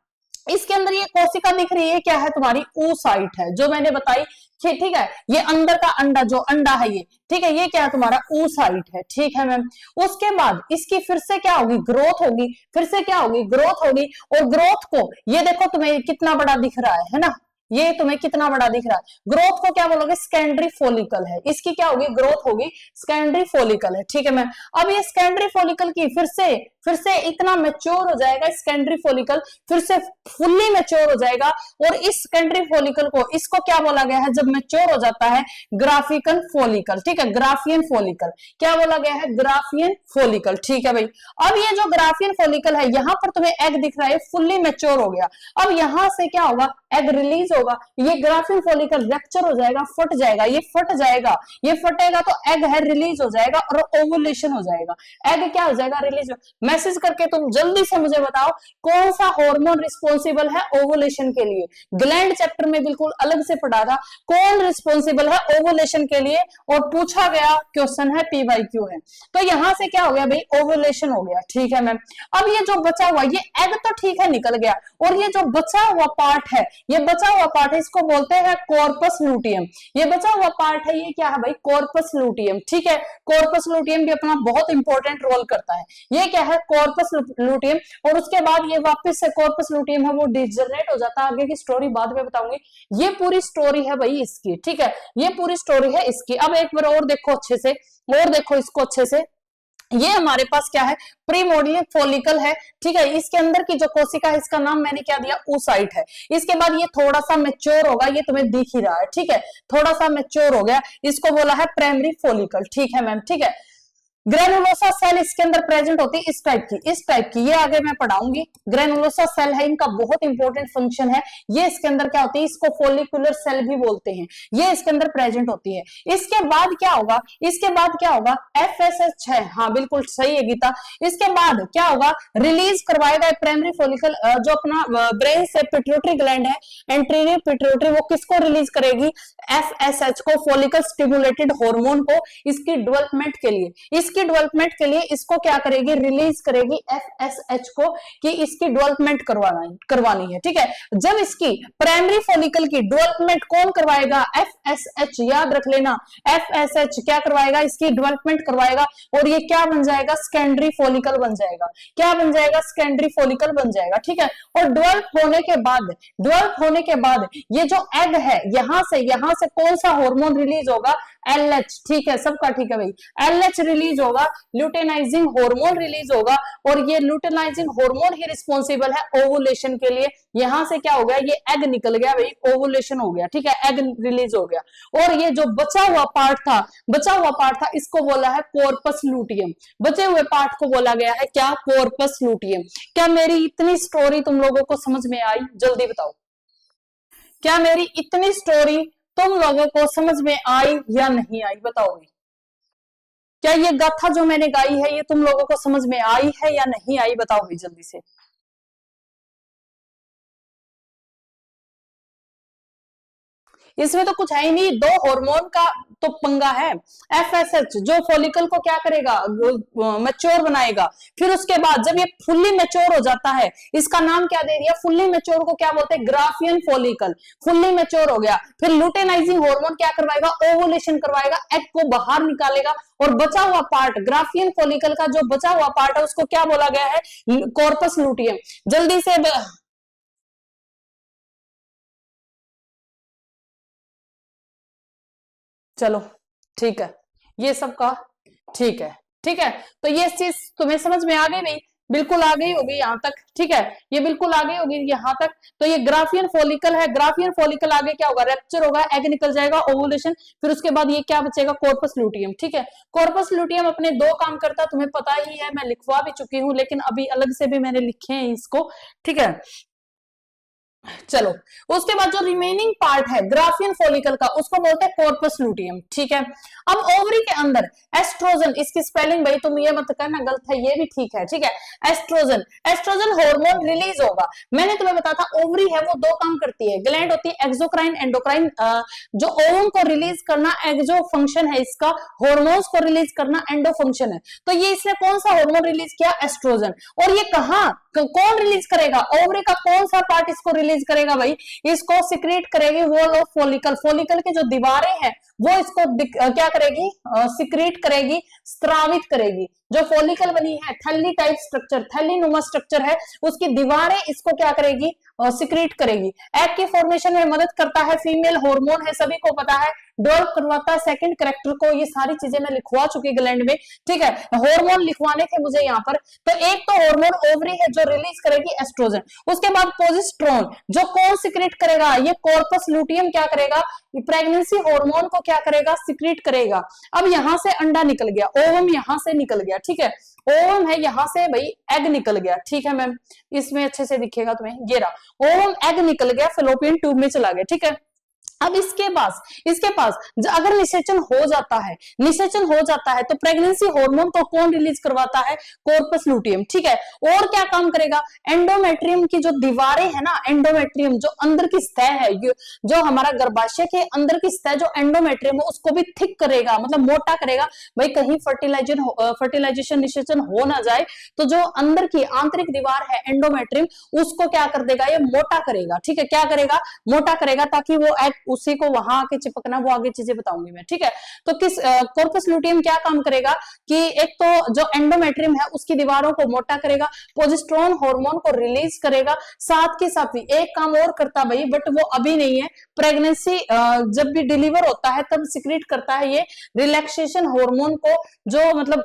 S1: इसके अंदर ये कोशिका दिख रही है, क्या है तुम्हारी, oocyte है, जो मैंने बताई, ठीक है। ये अंदर का अंडा, जो अंडा है ये, ठीक है, ये क्या है तुम्हारा, oocyte है, ठीक है मैम। उसके बाद इसकी फिर से क्या होगी, ग्रोथ होगी, फिर से क्या होगी, ग्रोथ होगी, और ग्रोथ को ये देखो तुम्हें कितना बड़ा दिख रहा है ना, ये तुम्हें कितना बड़ा दिख रहा है, ग्रोथ को क्या बोलोगे, सेकेंडरी फॉलिकल है, इसकी क्या होगी, ग्रोथ होगी, सेकेंडरी फॉलिकल है, ठीक है मैम। अब ये सेकेंडरी फॉलिकल की फिर से इतना मैच्योर हो जाएगा, सेकेंडरी फॉलिकल फिर से फुल्ली मैच्योर हो जाएगा, और इस सेकेंडरी फॉलिकल को, इसको क्या बोला गया है, जब मैच्योर हो जाता है, ग्राफिकन फॉलिकल, ठीक है, ग्राफियन फॉलिकल, क्या बोला गया है, ग्राफियन फॉलिकल, ठीक है भाई। अब ये जो ग्राफियन फॉलिकल है, यहां पर तुम्हें एग दिख रहा है, फुल्ली मैच्योर हो गया, अब यहां से क्या होगा, एग रिलीज होगा, ये ग्राफियन फॉलिकल रैप्चर हो जाएगा, फट जाएगा, ये फट जाएगा, ये फटेगा तो एग है रिलीज हो जाएगा, और ओवुलेशन हो जाएगा, एग क्या हो जाएगा, रिलीज। मैसेज करके तुम जल्दी से मुझे बताओ कौन सा हार्मोन रिस्पॉन्सिबल है ओवुलेशन के लिए, ग्लैंड चैप्टर में बिल्कुल अलग से पढ़ा था, कौन रिस्पॉन्सिबल है ओवुलेशन के लिए, और पूछा गया क्वेश्चन है, PYQ है। तो यहां से क्या हो गया भाई, ओवुलेशन हो गया, ठीक है मैम। अब ये जो बचा हुआ, ये एग तो ठीक है निकल गया, और ये जो बचा हुआ पार्ट है, ये बचा हुआ पार्ट है, इसको बोलते हैं कॉर्पस लूटियम, ये बचा हुआ पार्ट है, ये क्या है भाई, कॉर्पस लूटियम, ठीक है। कॉर्पस लूटियम भी अपना बहुत इंपॉर्टेंट रोल करता है, ये क्या है, कॉर्पस लूटियम, और उसके बाद ये वापस से कॉर्पस लूटियम है वो डिजनरेट हो जाता है, आगे की स्टोरी बाद में बताऊंगी, ये पूरी स्टोरी है भाई इसकी, ठीक है, ये पूरी स्टोरी है इसकी। अब एक बार और देखो अच्छे से, और देखो इसको अच्छे से, ये हमारे पास क्या है, प्रीमोडियल फॉलिकल है, ठीक है, इसके अंदर की जो कोशिका है, इसका नाम मैंने क्या दिया, oocyte है। इसके बाद ये थोड़ा सा मैच्योर होगा, ये तुम्हें दिख ही रहा है, ठीक है, थोड़ा सा मैच्योर हो गया, इसको बोला है प्राइमरी फॉलिकल, ठीक है मैम, ठीक है। ग्रेनुलोसा सेल इसके अंदर प्रेजेंट होती है, इस टाइप की, ये आगे मैं पढ़ाऊंगी। ग्रेनुलोसा सेल है, इनका बहुत इंपॉर्टेंट फंक्शन है, ये इसके अंदर क्या होती है, इसको फोलिकुलर सेल भी बोलते हैं, ये इसके अंदर प्रेजेंट होती है। इसके बाद क्या होगा, इसके बाद क्या होगा, FSH है, हाँ बिल्कुल सही है गीता। इसके बाद क्या होगा, रिलीज करवाएगा प्राइमरी फॉलिकल, जो अपना ब्रेन से पिट्यूटरी ग्लैंड है, एंटीरियर पिट्यूटरी, वो किसको रिलीज करेगी, FSH को, फॉलिकल स्टिमुलेटेड हार्मोन को, इसकी डेवलपमेंट के लिए, इसकी डेवलपमेंट के लिए इसको क्या करेगी, रिलीज करेगी FSH को, कि इसकी डेवलपमेंट करवानी है, ठीक है। जब इसकी प्राइमरी फॉलिकल की डेवलपमेंट कौन करवाएगा, FSH, याद रख लेना, FSH क्या करवाएगा, इसकी डेवलपमेंट करवाएगा, और ये क्या बन जाएगा, सेकेंडरी फॉलिकल बन जाएगा, क्या बन जाएगा, सेकेंडरी फॉलिकल बन जाएगा, ठीक है। और डेवलप होने के बाद ये जो एग है, यहां से कौन सा हार्मोन रिलीज होगा, LH, ठीक है, सबका ठीक है भाई, LH रिलीज होगा, ल्यूटेनाइजिंग हार्मोन रिलीज होगा, और ये ल्यूटेनाइजिंग हार्मोन ही रिस्पॉन्सिबल है ओवुलेशन के लिए। यहां से क्या हो गया, ये एग निकल गया भाई, ओवुलेशन हो गया, ठीक है, एग रिलीज हो गया, और ये जो बचा हुआ पार्ट था, इसको बोला है कॉर्पस लूटियम, बचे हुए पार्ट को बोला गया है क्या, कॉर्पस लूटियम। क्या मेरी इतनी स्टोरी तुम लोगों को समझ में आई, जल्दी बताओ, क्या मेरी इतनी स्टोरी तुम लोगों को समझ में आई या नहीं आई, बताओगे, क्या ये गाथा जो मैंने गाई है, ये तुम लोगों को समझ में आई है या नहीं आई, बताओगे जल्दी से। इसमें तो कुछ है ही नहीं, दो हार्मोन का तो पंगा है। FSH जो फॉलिकल को क्या करेगा, मैच्योर बनाएगा, फिर उसके बाद जब ये फुल्ली मैच्योर हो जाता है, इसका नाम क्या दे दिया, फुल्ली मैच्योर को क्या बोलते हैं, ग्राफियन फॉलिकल, फुल्ली मैच्योर हो गया, फिर लुटेनाइजिंग हार्मोन क्या करवाएगा, ओवुलेशन करवाएगा, एग को बाहर निकालेगा, और बचा हुआ पार्ट, ग्राफियन फॉलिकल का जो बचा हुआ पार्ट है, उसको क्या बोला गया है, कॉर्पस लूटियम। जल्दी से चलो ठीक है, ये सबका ठीक है, ठीक है। तो ये चीज तुम्हें समझ में आ गई नहीं, बिल्कुल आ गई होगी यहाँ तक, ठीक है, ये बिल्कुल आ गई होगी यहाँ तक। तो ये ग्राफियन फॉलिकल है, ग्राफियन फॉलिकल आगे क्या होगा, रैप्चर होगा, एग निकल जाएगा, ओवुलेशन, फिर उसके बाद ये क्या बचेगा, कॉर्पस लुटियम, ठीक है। कॉर्पस लुटियम अपने दो काम करता है, तुम्हें पता ही है, मैं लिखवा भी चुकी हूँ, लेकिन अभी अलग से भी मैंने लिखे हैं इसको, ठीक है। चलो, उसके बाद जो रिमेनिंग पार्ट है ग्राफियन फॉलिकल का, उसको बोलते हैं कॉर्पस लुटियम, ठीक है। अब ओवरी के अंदर एस्ट्रोजन, इसकी स्पेलिंग भाई तुम ये मत करना गलत है, ये भी ठीक है, ठीक है। एस्ट्रोजन, एस्ट्रोजन हार्मोन रिलीज होगा। मैंने तुम्हें बताया था ओवरी है वो दो काम करती है, ग्लैंड होती है एक्सोक्राइन एंडोक्राइन, जो ओवम को रिलीज करना एक्सो फंक्शन है इसका, हॉर्मोन्स को रिलीज करना एंडो फंक्शन है। तो ये इसने कौन सा हार्मोन रिलीज किया, एस्ट्रोजन। और ये कहां कौन रिलीज करेगा, ओवरी का कौन सा पार्ट इसको रिलीज करेगा भाई, इसको सिक्रेट करेगी वॉल ऑफ फॉलिकल, फॉलिकल की जो दीवारें हैं वो इसको क्या करेगी, सिक्रेट करेगी, स्त्रावित करेगी। जो फॉलिकल बनी है थैली टाइप स्ट्रक्चर, थैलीनुमा स्ट्रक्चर है, उसकी दीवारें इसको क्या करेगी, सिक्रेट करेगी। एग के फॉर्मेशन में मदद करता है, फीमेल हार्मोन है, सभी को पता है, डेवलप करवाता है सेकंड कैरेक्टर को, ये सारी चीजें मैं लिखवा चुकी ग्लैंड में, ठीक है। हार्मोन लिखवाने थे मुझे यहाँ पर। तो एक तो हार्मोन ओवरी है जो रिलीज करेगी एस्ट्रोजन, उसके बाद प्रोजेस्टेरोन जो कौन सिक्रेट करेगा, ये कॉर्पस लुटियम क्या करेगा, प्रेगनेंसी हार्मोन को क्या करेगा, सिक्रेट करेगा। अब यहां से अंडा निकल गया, ओवम यहां से निकल गया, ठीक है, ओवम है यहां से भाई, एग निकल गया, ठीक है मैम, इसमें अच्छे से दिखेगा तुम्हें, ये रहा ओवम, एग निकल गया, फेलोपियन ट्यूब में चला गया, ठीक है। अब इसके पास अगर निषेचन हो जाता है, निषेचन हो जाता है तो प्रेगनेंसी हार्मोन को कौन रिलीज करवाता है, कॉर्पस लुटियम, ठीक है। और क्या काम करेगा, एंडोमेट्रियम की जो दीवारें है ना, एंडोमेट्रियम जो अंदर की सतह है, जो हमारा गर्भाशय के अंदर की सतह जो एंडोमेट्रियम है उसको भी थिक करेगा, मतलब मोटा करेगा भाई, कहीं फर्टिलाइजेशन निषेचन हो ना जाए, तो जो अंदर की आंतरिक दीवार है एंडोमेट्रियम, उसको क्या कर देगा, ये मोटा करेगा, ठीक है, क्या करेगा, मोटा करेगा, ताकि वो उसी को वहां आके चिपकना, वो आगे चीजें बताऊंगी मैं, ठीक है। तो किस कॉर्पस लुटियम क्या काम करेगा कि एक तो जो एंडोमेट्रियम है उसकी दीवारों को मोटा करेगा, प्रोजेस्टेरोन हार्मोन को रिलीज करेगा, साथ के साथ भी एक काम और करता भाई, बट वो अभी नहीं है, प्रेगनेंसी जब भी डिलीवर होता है तब सिक्रेट करता है ये रिलैक्सेशन हार्मोन को, जो मतलब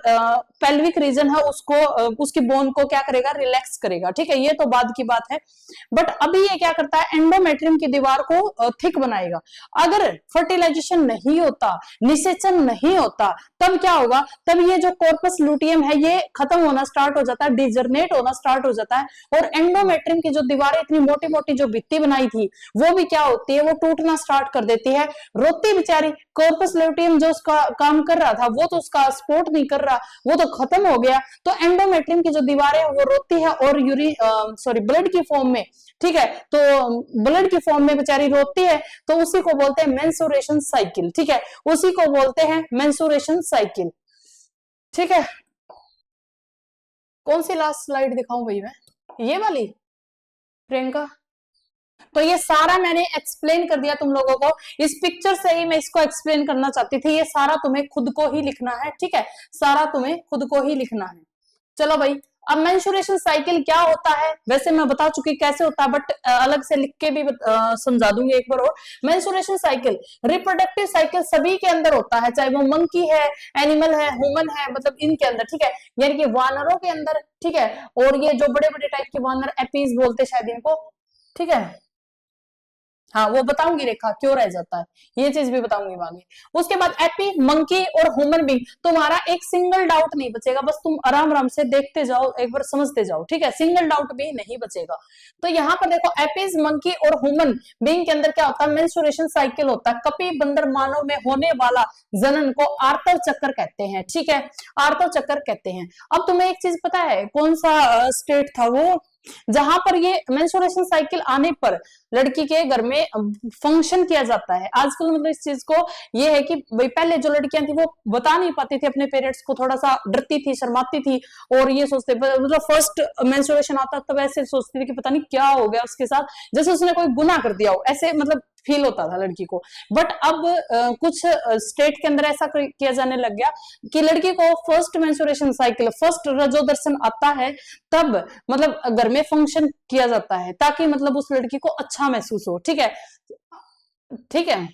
S1: पेल्विक रीजन है उसको, उसकी बोन को क्या करेगा, रिलैक्स करेगा, ठीक है, ये तो बाद की बात है। बट अभी ये क्या करता है, एंडोमेट्रियम की दीवार को थिक बनाएगा। अगर फर्टिलाइजेशन नहीं होता, निषेचन नहीं होता, तब क्या होगा, तब ये जो कॉर्पस लुटियम है ये खत्म होना स्टार्ट हो जाता है, डिजर्नेट होना स्टार्ट हो जाता है, और एंडोमेट्रियम की जो दीवारें इतनी मोटी मोटी जो भित्ति बनाई थी वो भी क्या होती है, वो टूटना स्टार्ट कर देती है, रोती बेचारी। कॉर्पस लुटियम जो उसका काम कर रहा था वो तो उसका सपोर्ट नहीं कर रहा, वो तो खत्म हो गया। तो एंडोमेट्रियम की जो दीवारें वो रोती है, और ब्लड की फॉर्म में, ठीक है, तो ब्लड की फॉर्म में बेचारी रोती है, तो उसी को बोलते हैं मेंसुरेशन साइकिल, ठीक है, उसी को बोलते हैं मेंसुरेशन साइकिल, ठीक है। कौन सी लास्ट स्लाइड दिखाऊं भाई मैं, ये वाली, प्रियंका। तो ये सारा मैंने एक्सप्लेन कर दिया तुम लोगों को, इस पिक्चर से ही मैं इसको एक्सप्लेन करना चाहती थी, ये सारा तुम्हें खुद को ही लिखना है, ठीक है, सारा तुम्हें खुद को ही लिखना है। चलो भाई, अब मेंस्ट्रुएशन साइकिल क्या होता है, वैसे मैं बता चुकी कैसे होता है, बट अलग से लिख के भी समझा दूंगी एक बार और। मेंस्ट्रुएशन साइकिल रिप्रोडक्टिव साइकिल सभी के अंदर होता है, चाहे वो मंकी है, एनिमल है, ह्यूमन है, मतलब इनके अंदर, ठीक है, यानी कि वानरों के अंदर, ठीक है, और ये जो बड़े बड़े टाइप के वानर, एपीज बोलते शायद इनको, ठीक है। हाँ वो बताऊंगी रेखा, क्यों रह जाता है, ये चीज भी बताऊंगी आगे। उसके बाद एपी, मंकी और ह्यूमन बीइंग, तुम्हारा एक सिंगल डाउट नहीं बचेगा, बस तुम आराम आराम से देखते जाओ, एक बार समझते जाओ, ठीक है, सिंगल डाउट भी नहीं बचेगा। तो यहाँ पर देखो, एपीज, मंकी और ह्यूमन बीइंग के अंदर क्या होता है, मेंस्ट्रुएशन साइकिल होता है। कपि बंदर मानव में होने वाला जनन को आर्तव चक्कर कहते हैं, ठीक है, आर्तव चक्कर कहते हैं। अब तुम्हें एक चीज पता है, कौन सा स्टेट था वो जहां पर ये मेंस्ट्रुएशन साइकिल आने पर लड़की के घर में फंक्शन किया जाता है। आजकल मतलब इस चीज को ये है कि भाई पहले जो लड़कियां थी वो बता नहीं पाती थी अपने पेरेंट्स को, थोड़ा सा डरती थी, शर्माती थी, और ये सोचते मतलब फर्स्ट मेंस्ट्रुएशन आता तब ऐसे सोचती थी कि पता नहीं क्या हो गया उसके साथ, जैसे उसने कोई गुनाह कर दिया हो, ऐसे मतलब फील होता था लड़की को। बट अब कुछ स्टेट के अंदर ऐसा किया जाने लग गया कि लड़की को फर्स्ट मेंस्ट्रुएशन साइकिल, फर्स्ट रजो दर्शन आता है तब मतलब घर में फंक्शन किया जाता है, ताकि मतलब उस लड़की को अच्छा महसूस हो, ठीक है, ठीक है।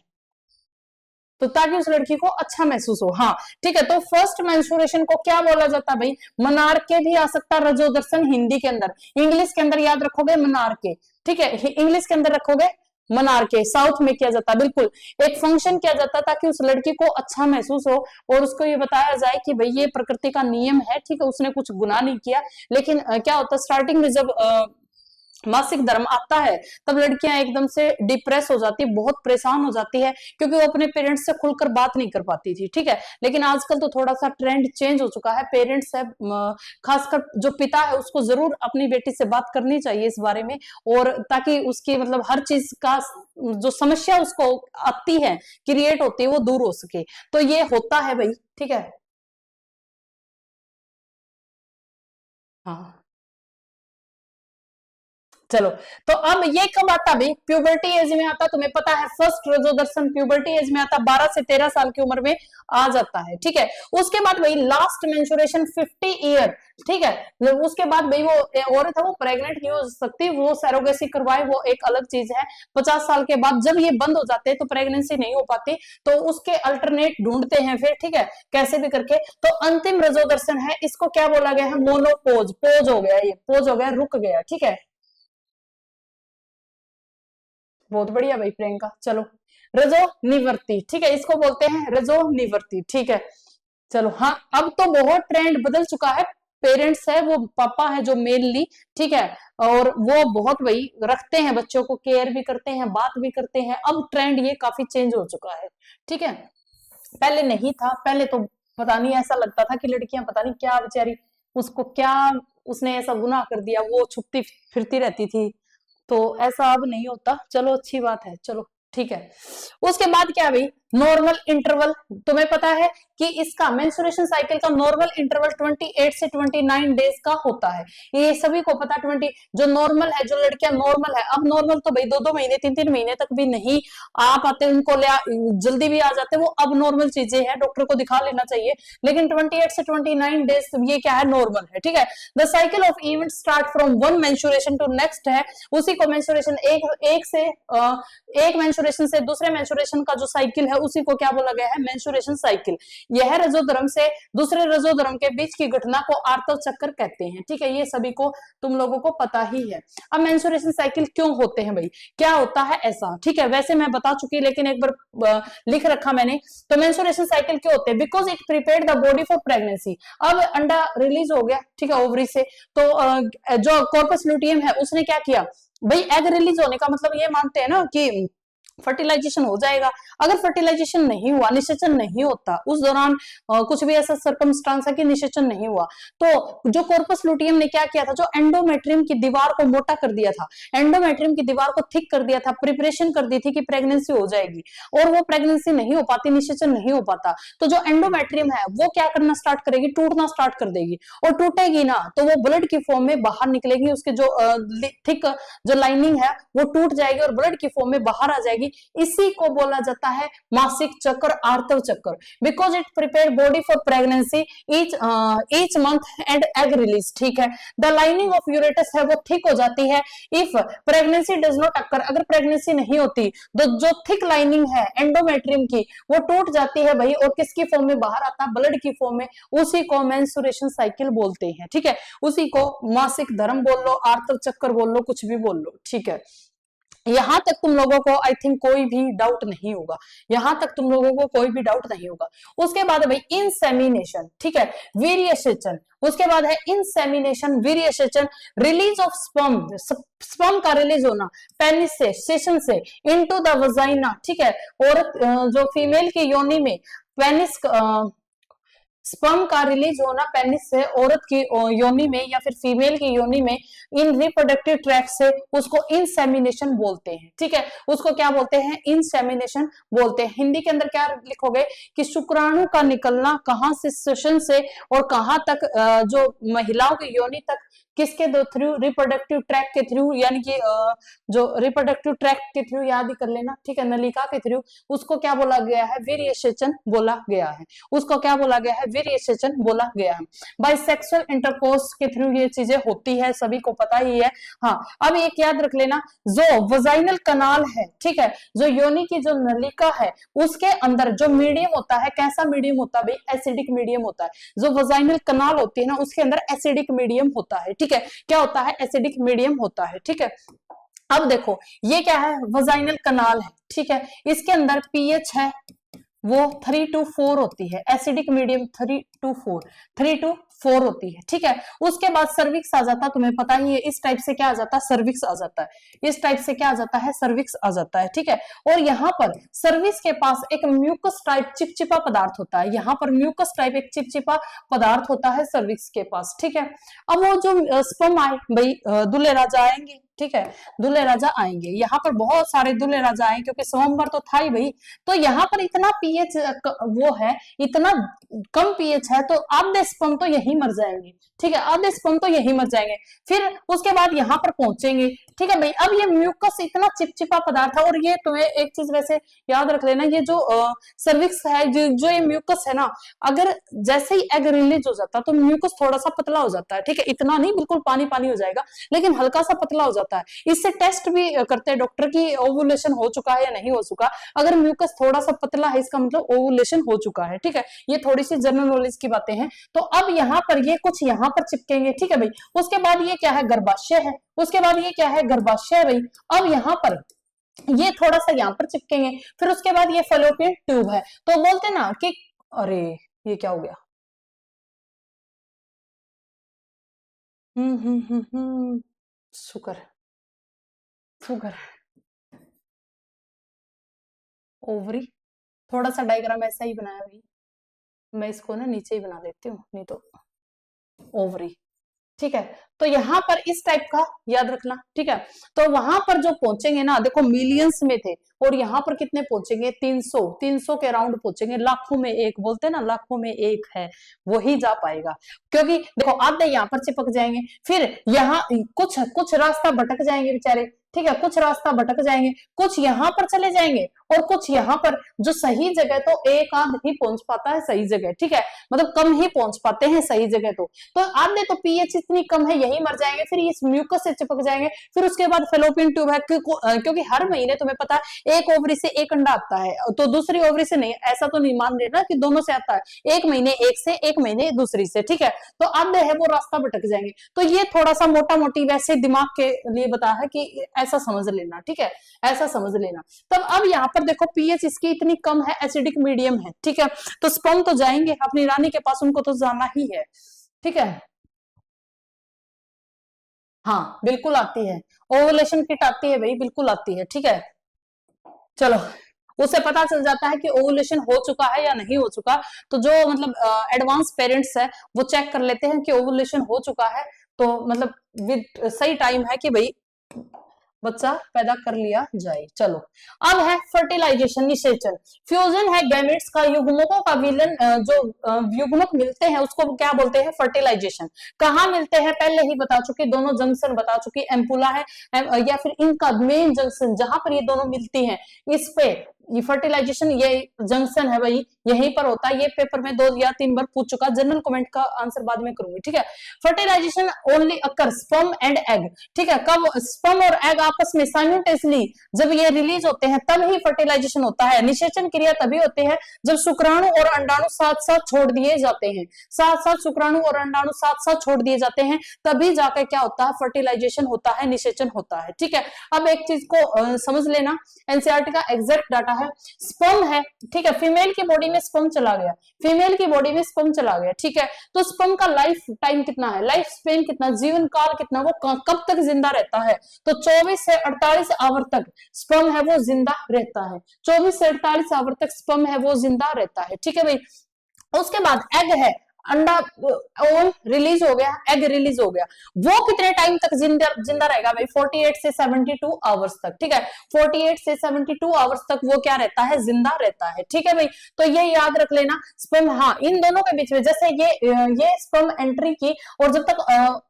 S1: तो ताकि उस लड़की को अच्छा महसूस हो। हाँ ठीक है, तो फर्स्ट मेंस्ट्रुएशन को क्या बोला जाता है भाई, मनार्के भी आ सकता है रजोदर्शन हिंदी के अंदर, इंग्लिश के अंदर याद रखोगे मनार्के, ठीक है, इंग्लिश के अंदर रखोगे मनार्के। साउथ में किया जाता है, बिल्कुल एक फंक्शन किया जाता है ताकि उस लड़की को अच्छा महसूस हो और उसको ये बताया जाए कि भाई ये प्रकृति का नियम है, ठीक है, उसने कुछ गुनाह नहीं किया। लेकिन क्या होता है स्टार्टिंग में जब मासिक धर्म आता है तब लड़कियां एकदम से डिप्रेस हो जाती है, बहुत परेशान हो जाती है, क्योंकि वो अपने पेरेंट्स से खुलकर बात नहीं कर पाती थी, ठीक है। लेकिन आजकल तो थोड़ा सा ट्रेंड चेंज हो चुका है, पेरेंट्स है खासकर जो पिता है उसको जरूर अपनी बेटी से बात करनी चाहिए इस बारे में, और ताकि उसकी मतलब हर चीज का जो समस्या उसको आती है, क्रिएट होती है, वो दूर हो सके। तो ये होता है भाई, ठीक है। हाँ चलो, तो अब ये कब आता भाई, प्यूबर्टी एज में आता, तुम्हें पता है फर्स्ट रजोदर्शन प्यूबर्टी एज में आता, 12 से 13 साल की उम्र में आ जाता है, ठीक है। उसके बाद भाई लास्ट मेंस्ट्रुएशन 50 ईयर, ठीक है, उसके बाद भाई वो औरत है वो प्रेग्नेंट नहीं हो सकती, वो सैरोगेसी करवाए वो एक अलग चीज है। 50 साल के बाद जब ये बंद हो जाते हैं तो प्रेगनेंसी नहीं हो पाती, तो उसके अल्टरनेट ढूंढते हैं फिर, ठीक है, कैसे भी करके। तो अंतिम रजोदर्शन है, इसको क्या बोला गया है, मोनोपोज, पोज हो गया, ये पोज हो गया, रुक गया, ठीक है। बहुत बढ़िया भाई प्रियंका, चलो रजो निवर्ती, ठीक है, इसको बोलते हैं रजो निवर्ती, ठीक है। चलो हाँ, अब तो बहुत ट्रेंड बदल चुका है, पेरेंट्स है वो पापा है जो मेनली, ठीक है, और वो बहुत भाई रखते हैं बच्चों को, केयर भी करते हैं, बात भी करते हैं, अब ट्रेंड ये काफी चेंज हो चुका है, ठीक है। पहले नहीं था, पहले तो पता नहीं ऐसा लगता था कि लड़कियां पता नहीं क्या बेचारी, उसको क्या, उसने ऐसा गुनाह कर दिया, वो छुपती फिरती रहती थी, तो ऐसा अब नहीं होता, चलो अच्छी बात है, चलो ठीक है। उसके बाद क्या भाई, नॉर्मल इंटरवल, तुम्हें पता है कि इसका मेंस्ट्रुएशन साइकिल का नॉर्मल इंटरवल 28 से 29 डेज का होता है, ये सभी को पता। 20 जो नॉर्मल है, जो लड़कियां नॉर्मल है, अब नॉर्मल तो भाई 2-2 महीने 3-3 महीने तक भी नहीं आ पाते, उनको जल्दी भी आ जाते, वो अब नॉर्मल चीजें हैं, डॉक्टर को दिखा लेना चाहिए। लेकिन 28 से 29 डेज ये क्या है, नॉर्मल है, ठीक है। The cycle of event start from one menstruation to next है, उसी को मेंस्ट्रुएशन एक मेंस्ट्रुएशन से दूसरे मेंस्ट्रुएशन का जो साइकिल है उसी को क्या बोला गया है, मेंस्ट्रुएशन साइकिल। यह रजोधर्म से दूसरे रजोधर्म के बीच की घटना को आर्तव चक्कर कहते हैं, ठीक है, ये सभी को तुम लोगों को पता ही है। अब मेंस्ट्रुएशन साइकिल क्यों होते हैं भाई, क्या होता है ऐसा, ठीक है, वैसे मैं बता चुकी, लेकिन एक बार लिख रखा मैंने। तो मेंस्ट्रुएशन साइकिल क्यों होते हैं, because it prepare the body for pregnancy. अब अंडा रिलीज हो गया, ठीक है, ओवरी से, तो जो कॉर्पस ल्यूटियम है उसने क्या किया भाई, एग रिलीज होने का मतलब ये मानते हैं ना कि फर्टिलाइजेशन हो जाएगा। अगर फर्टिलाइजेशन नहीं हुआ, निषेचन नहीं होता उस दौरान, कुछ भी ऐसा सर्कमस्टांस है कि निषेचन नहीं हुआ, तो जो कॉर्पस लुटियम ने क्या किया था, जो एंडोमेट्रियम की दीवार को मोटा कर दिया था, एंडोमेट्रियम की दीवार को थिक कर दिया था, प्रिपरेशन कर दी थी कि प्रेगनेंसी हो जाएगी, और वो प्रेगनेंसी नहीं हो पाती, निषेचन नहीं हो पाता, तो जो एंडोमेट्रियम है वो क्या करना स्टार्ट करेगी, टूटना स्टार्ट कर देगी, और टूटेगी ना तो वो ब्लड की फॉर्म में बाहर निकलेगी, उसके जो थिक जो लाइनिंग है वो टूट जाएगी और ब्लड की फॉर्म में बाहर आ जाएगी। इसी को बोला जाता है मासिक चक्र, आर्तव चक्र, because it prepare body for pregnancy each month and egg release, ठीक है। द लाइनिंग ऑफ यूरेटस है वो थिक हो जाती है if pregnancy does not occur, अगर प्रेगनेंसी नहीं होती तो जो थिक लाइनिंग है एंडोमेट्रियम की वो टूट जाती है भाई, और किसकी फॉर्म में बाहर आता है, ब्लड की फॉर्म में, उसी को मेंस्ट्रुएशन साइकिल बोलते हैं, ठीक है, उसी को मासिक धर्म बोल लो, आर्तव चक्र बोल लो, कुछ भी बोल लो, ठीक है। यहां तक तुम लोगों को आई थिंक कोई भी डाउट नहीं होगा, यहां तक तुम लोगों को कोई भी डाउट नहीं होगा। उसके बाद है भाई इंसेमिनेशन, ठीक है, वीर्यसेचन, उसके बाद है इंसेमिनेशन, वीर्यसेचन, रिलीज ऑफ स्पर्म, स्पर्म का रिलीज होना पेनिस से, सेशन से इनटू द वजाइना, ठीक है, और जो फीमेल की योनि में पेनिस, स्पर्म का रिलीज होना पेनिस से औरत की योनि में या फिर फीमेल की योनि में इन रिप्रोडक्टिव ट्रैक्ट से, उसको इंसेमिनेशन बोलते हैं, ठीक है, उसको क्या बोलते हैं, इंसेमिनेशन बोलते हैं। हिंदी के अंदर क्या लिखोगे कि शुक्राणु का निकलना कहां से, सेशन से और कहां तक, जो महिलाओं की योनि तक किसके थ्रू, रिप्रोडक्टिव ट्रैक के थ्रू, यानी कि जो रिप्रोडक्टिव ट्रैक के थ्रू, याद ही कर लेना, ठीक है, नलिका के थ्रू, उसको क्या बोला गया है, वीर्यसेचन बोला गया है, उसको क्या बोला गया है, वीर्यसेचन बोला गया है। बाइसेक्सुअल इंटरकोर्स के थ्रू ये चीजें होती है, सभी को पता ही है। हाँ, अब एक याद रख लेना, जो वजाइनल कनाल है, ठीक है, जो योनि की जो नलिका है उसके अंदर जो मीडियम होता है, कैसा मीडियम होता है भाई, एसिडिक मीडियम होता है। जो वजाइनल कनाल होती है ना, उसके अंदर एसिडिक मीडियम होता है, ठीक है, क्या होता है, एसिडिक मीडियम होता है, ठीक है। अब देखो ये क्या है, वजाइनल कनाल है, ठीक है, इसके अंदर पीएच है वो 3 to 4 होती है, एसिडिक मीडियम 3 to 4 होती है, ठीक है। उसके बाद सर्विक्स आ जाता है, तुम्हें पता ही है, इस टाइप से क्या आ जाता है, सर्विक्स आ जाता है, इस टाइप से क्या आ जाता है, सर्विक्स आ जाता है, ठीक है। और यहाँ पर सर्विक्स के पास एक म्यूकस टाइप चिपचिपा पदार्थ होता है, यहाँ पर म्यूकस टाइप एक चिपचिपा पदार्थ होता है सर्विक्स के पास, ठीक है। अब वो जो स्पर्म आए भाई, दूल्हे राजा आएंगे, ठीक है, दूल्हे राजा आएंगे, यहाँ पर बहुत सारे दूल्हे राजा आए, क्योंकि स्वयंवर तो था ही भाई, तो यहाँ पर इतना पीएच वो है, इतना कम पीएच है, तो आधे स्पर्म तो यही मर जाएंगे, ठीक है, आधे स्पर्म तो यही मर जाएंगे। फिर उसके बाद यहाँ पर पहुंचेंगे, ठीक है भाई। अब ये म्यूकस इतना चिपचिपा पदार्थ है, और ये तुम्हें एक चीज वैसे याद रख लेना, ये जो सर्विक्स है, जो ये म्यूकस है ना, अगर जैसे ही एग रिलीज हो जाता है तो म्यूकस थोड़ा सा पतला हो जाता है, ठीक है, इतना नहीं बिल्कुल पानी पानी हो जाएगा, लेकिन हल्का सा पतला हो जाता है। इससे टेस्ट भी करते हैं डॉक्टर की ओवुलेशन हो चुका है या नहीं हो चुका। अगर म्यूकस थोड़ा सा पतला है, इसका मतलब ओवुलेशन हो चुका है, ठीक है। ये थोड़ी सी जनरल नॉलेज की बातें हैं। तो अब यहाँ पर ये कुछ यहाँ पर चिपकेंगे, ठीक है भाई। उसके बाद ये क्या है, गर्भाशय है, उसके बाद ये क्या है, गर्भाशय भाई। अब यहाँ पर ये थोड़ा सा यहाँ पर चिपकेंगे, फिर उसके बाद ये फैलोपियन ट्यूब है। तो बोलते ना कि अरे ये क्या हो गया, शुक्र शुक्र, ओवरी, थोड़ा सा डायग्राम ऐसा ही बनाया भाई, मैं इसको ना नीचे ही बना देती हूँ, नहीं तो ओवरी, ठीक है। तो यहाँ पर इस टाइप का याद रखना, ठीक है। तो वहां पर जो पहुंचेंगे ना, देखो मिलियंस में थे, और यहाँ पर कितने पहुंचेंगे, 300 के अराउंड पहुंचेंगे, लाखों में एक, बोलते हैं ना लाखों में एक है, वही जा पाएगा। क्योंकि देखो आधे यहाँ पर चिपक जाएंगे, फिर यहाँ कुछ कुछ रास्ता भटक जाएंगे बेचारे, ठीक है, कुछ रास्ता भटक जाएंगे, कुछ यहाँ पर चले जाएंगे, और कुछ यहाँ पर, जो सही जगह तो एक आध ही पहुंच पाता है सही जगह, ठीक है, मतलब कम ही पहुंच पाते हैं सही जगह। तो आधे तो पीएच इतनी कम है यही मर जाएंगे, फिर इस म्यूकस से चिपक जाएंगे। फिर उसके बाद फेलोपियन ट्यूब है, क्योंकि हर महीने तुम्हें पता है एक ओवरी से एक अंडा आता है, तो दूसरी ओवरी से नहीं, ऐसा तो नहीं मान लेना कि दोनों से आता है, एक महीने एक से, एक महीने दूसरी से, ठीक है। तो आधे है वो रास्ता भटक जाएंगे। तो ये थोड़ा सा मोटा मोटी वैसे दिमाग के लिए बता है कि ऐसा समझ लेना, ठीक है, ऐसा समझ लेना। तब अब यहाँ पर देखो पीएच इसकी इतनी कम है, एसिडिक मीडियम है, ठीक है। तो स्पर्म तो जाएंगे अपनी रानी के पास, उनको तो जाना ही है, ठीक है। हाँ बिल्कुल आती है, ओवुलेशन किट आती है भाई, बिल्कुल आती है, ठीक है। चलो, उससे पता चल जाता है कि ओवुलेशन हो चुका है या नहीं हो चुका। तो जो मतलब एडवांस पेरेंट्स है वो चेक कर लेते हैं कि ओवुलेशन हो चुका है, तो मतलब विद सही टाइम है कि भाई बच्चा पैदा कर लिया जाए। चलो, अब है फर्टिलाइजेशन, निषेचन। फ्यूजन है गैमेट्स का, युग्मकों का विलन, जो युग्मक मिलते हैं उसको क्या बोलते हैं, फर्टिलाइजेशन। कहाँ मिलते हैं पहले ही बता चुकी, दोनों जंक्शन बता चुकी, एम्पुला है या फिर इनका मेन जंक्शन जहां पर ये दोनों मिलती हैं, इस पे ये फर्टिलाइजेशन, ये जंक्शन है भाई, यहीं पर होता है। ये पेपर में 2 या 3 बार पूछ चुका, जनरल कमेंट का आंसर बाद में करूंगी, ठीक है। Fertilization only occur sperm and egg, ठीक है। कब स्पर्म और एग आपस में साइमल्टेनियसली जब ये रिलीज होते हैं तब ही फर्टिलाइजेशन होता है। निषेचन क्रिया तभी होती है जब शुक्राणु और अंडाणु साथ साथ छोड़ दिए जाते हैं, साथ साथ शुक्राणु और अंडाणु साथ साथ छोड़ दिए जाते हैं, तभी जाकर क्या होता है, फर्टिलाइजेशन होता है, निषेचन होता है, ठीक है। अब एक चीज को समझ लेना, एनसीईआरटी का एग्जैक्ट डाटा है, स्पर्म है, ठीक है, फीमेल की बॉडी में स्पर्म चला गया, फीमेल की बॉडी में स्पर्म चला गया, ठीक है। तो स्पर्म का लाइफ टाइम कितना है, लाइफ स्पेन कितना, जीवन काल कितना, वो कब तक जिंदा रहता है, तो 24 से 48 आवर तक स्पर्म है वो जिंदा रहता है, 24 से 48 आवर तक स्पर्म है वो जिंदा रहता है, ठीक है भाई। उसके बाद एग है, अंडा ओवम रिलीज हो गया, एग रिलीज हो गया, वो कितने टाइम तक जिंदा जिंदा रहेगा भाई? 48 से 72 आवर्स तक, ठीक है। 48 से 72 आवर्स तक वो क्या रहता है? जिंदा रहता है, ठीक है भाई। तो ये याद रख लेना स्पर्म, हाँ इन दोनों के बीच में जैसे ये स्पर्म एंट्री की और जब तक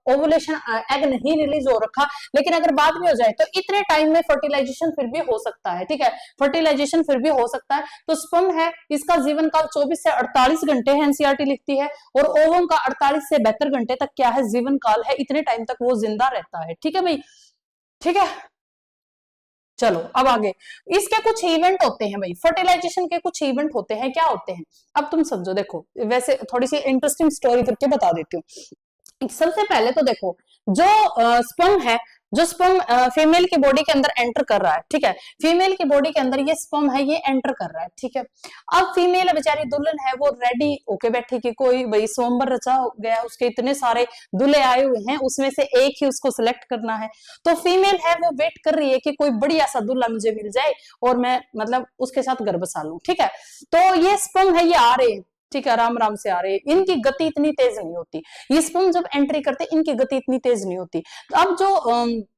S1: ओवुलेशन एग नहीं रिलीज हो रखा, लेकिन अगर बाद में हो जाए तो इतने टाइम में फर्टिलाइजेशन फिर भी हो सकता है, ठीक है, फर्टिलाइजेशन फिर भी हो सकता है। तो स्पर्म है इसका जीवन काल 24 से 48 घंटे है, एनसीईआरटी लिखती है, और ओवम का 48 से 72 घंटे तक क्या है? जीवन काल है, इतने टाइम तक वो जिंदा रहता है, ठीक है भाई, ठीक है। चलो अब आगे, इसके कुछ इवेंट होते हैं भाई, फर्टिलाइजेशन के कुछ इवेंट होते हैं, क्या होते हैं अब तुम समझो। देखो वैसे थोड़ी सी इंटरेस्टिंग स्टोरी करके बता देती हूँ। सबसे पहले तो देखो, जो स्पर्म है, जो स्पर्म फीमेल की बॉडी के अंदर एंटर कर रहा है, ठीक है, फीमेल की बॉडी के अंदर ये स्पर्म है, ये एंटर कर रहा है, ठीक है। अब फीमेल बेचारी दुल्हन है, वो रेडी होके बैठी कि कोई भाई स्वयंवर रचा गया, उसके इतने सारे दूल्हे आए हुए हैं, उसमें से एक ही उसको सिलेक्ट करना है। तो फीमेल है वो वेट कर रही है कि कोई बढ़िया सा दूल्हा मुझे मिल जाए और मैं मतलब उसके साथ घर बसा लूं, ठीक है। तो ये स्पर्म है, ये आ रहे हैं, ठीक है, आराम आराम से आ रहे हैं, इनकी गति इतनी तेज नहीं होती, ये स्पर्म जब एंट्री करते इनकी गति इतनी तेज नहीं होती। तो अब जो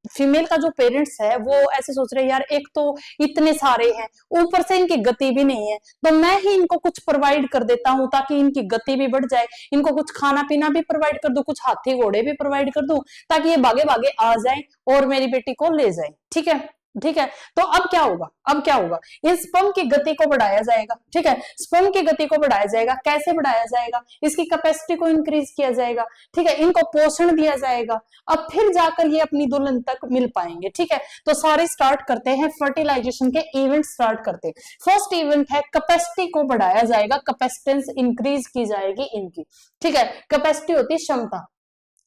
S1: फीमेल का जो पेरेंट्स है वो ऐसे सोच रहे हैं, यार एक तो इतने सारे हैं, ऊपर से इनकी गति भी नहीं है, तो मैं ही इनको कुछ प्रोवाइड कर देता हूं ताकि इनकी गति भी बढ़ जाए, इनको कुछ खाना पीना भी प्रोवाइड कर दूं, कुछ हाथी घोड़े भी प्रोवाइड कर दूं, ताकि ये भागे भागे आ जाए और मेरी बेटी को ले जाए, ठीक है, ठीक है। तो अब क्या होगा, अब क्या होगा, इस स्पर्म की गति को बढ़ाया जाएगा, ठीक है, स्पर्म की गति को बढ़ाया जाएगा, कैसे बढ़ाया जाएगा? इसकी कैपेसिटी को इंक्रीज किया जाएगा, ठीक है, इनको पोषण दिया जाएगा, अब फिर जाकर ये अपनी दुल्हन तक मिल पाएंगे, ठीक है। तो सारे स्टार्ट करते हैं, फर्टिलाइजेशन के इवेंट स्टार्ट करते हैं। फर्स्ट इवेंट है कैपेसिटी को बढ़ाया जाएगा, कैपेसिटेंस इंक्रीज की जाएगी इनकी, ठीक है। कैपेसिटी होती है क्षमता,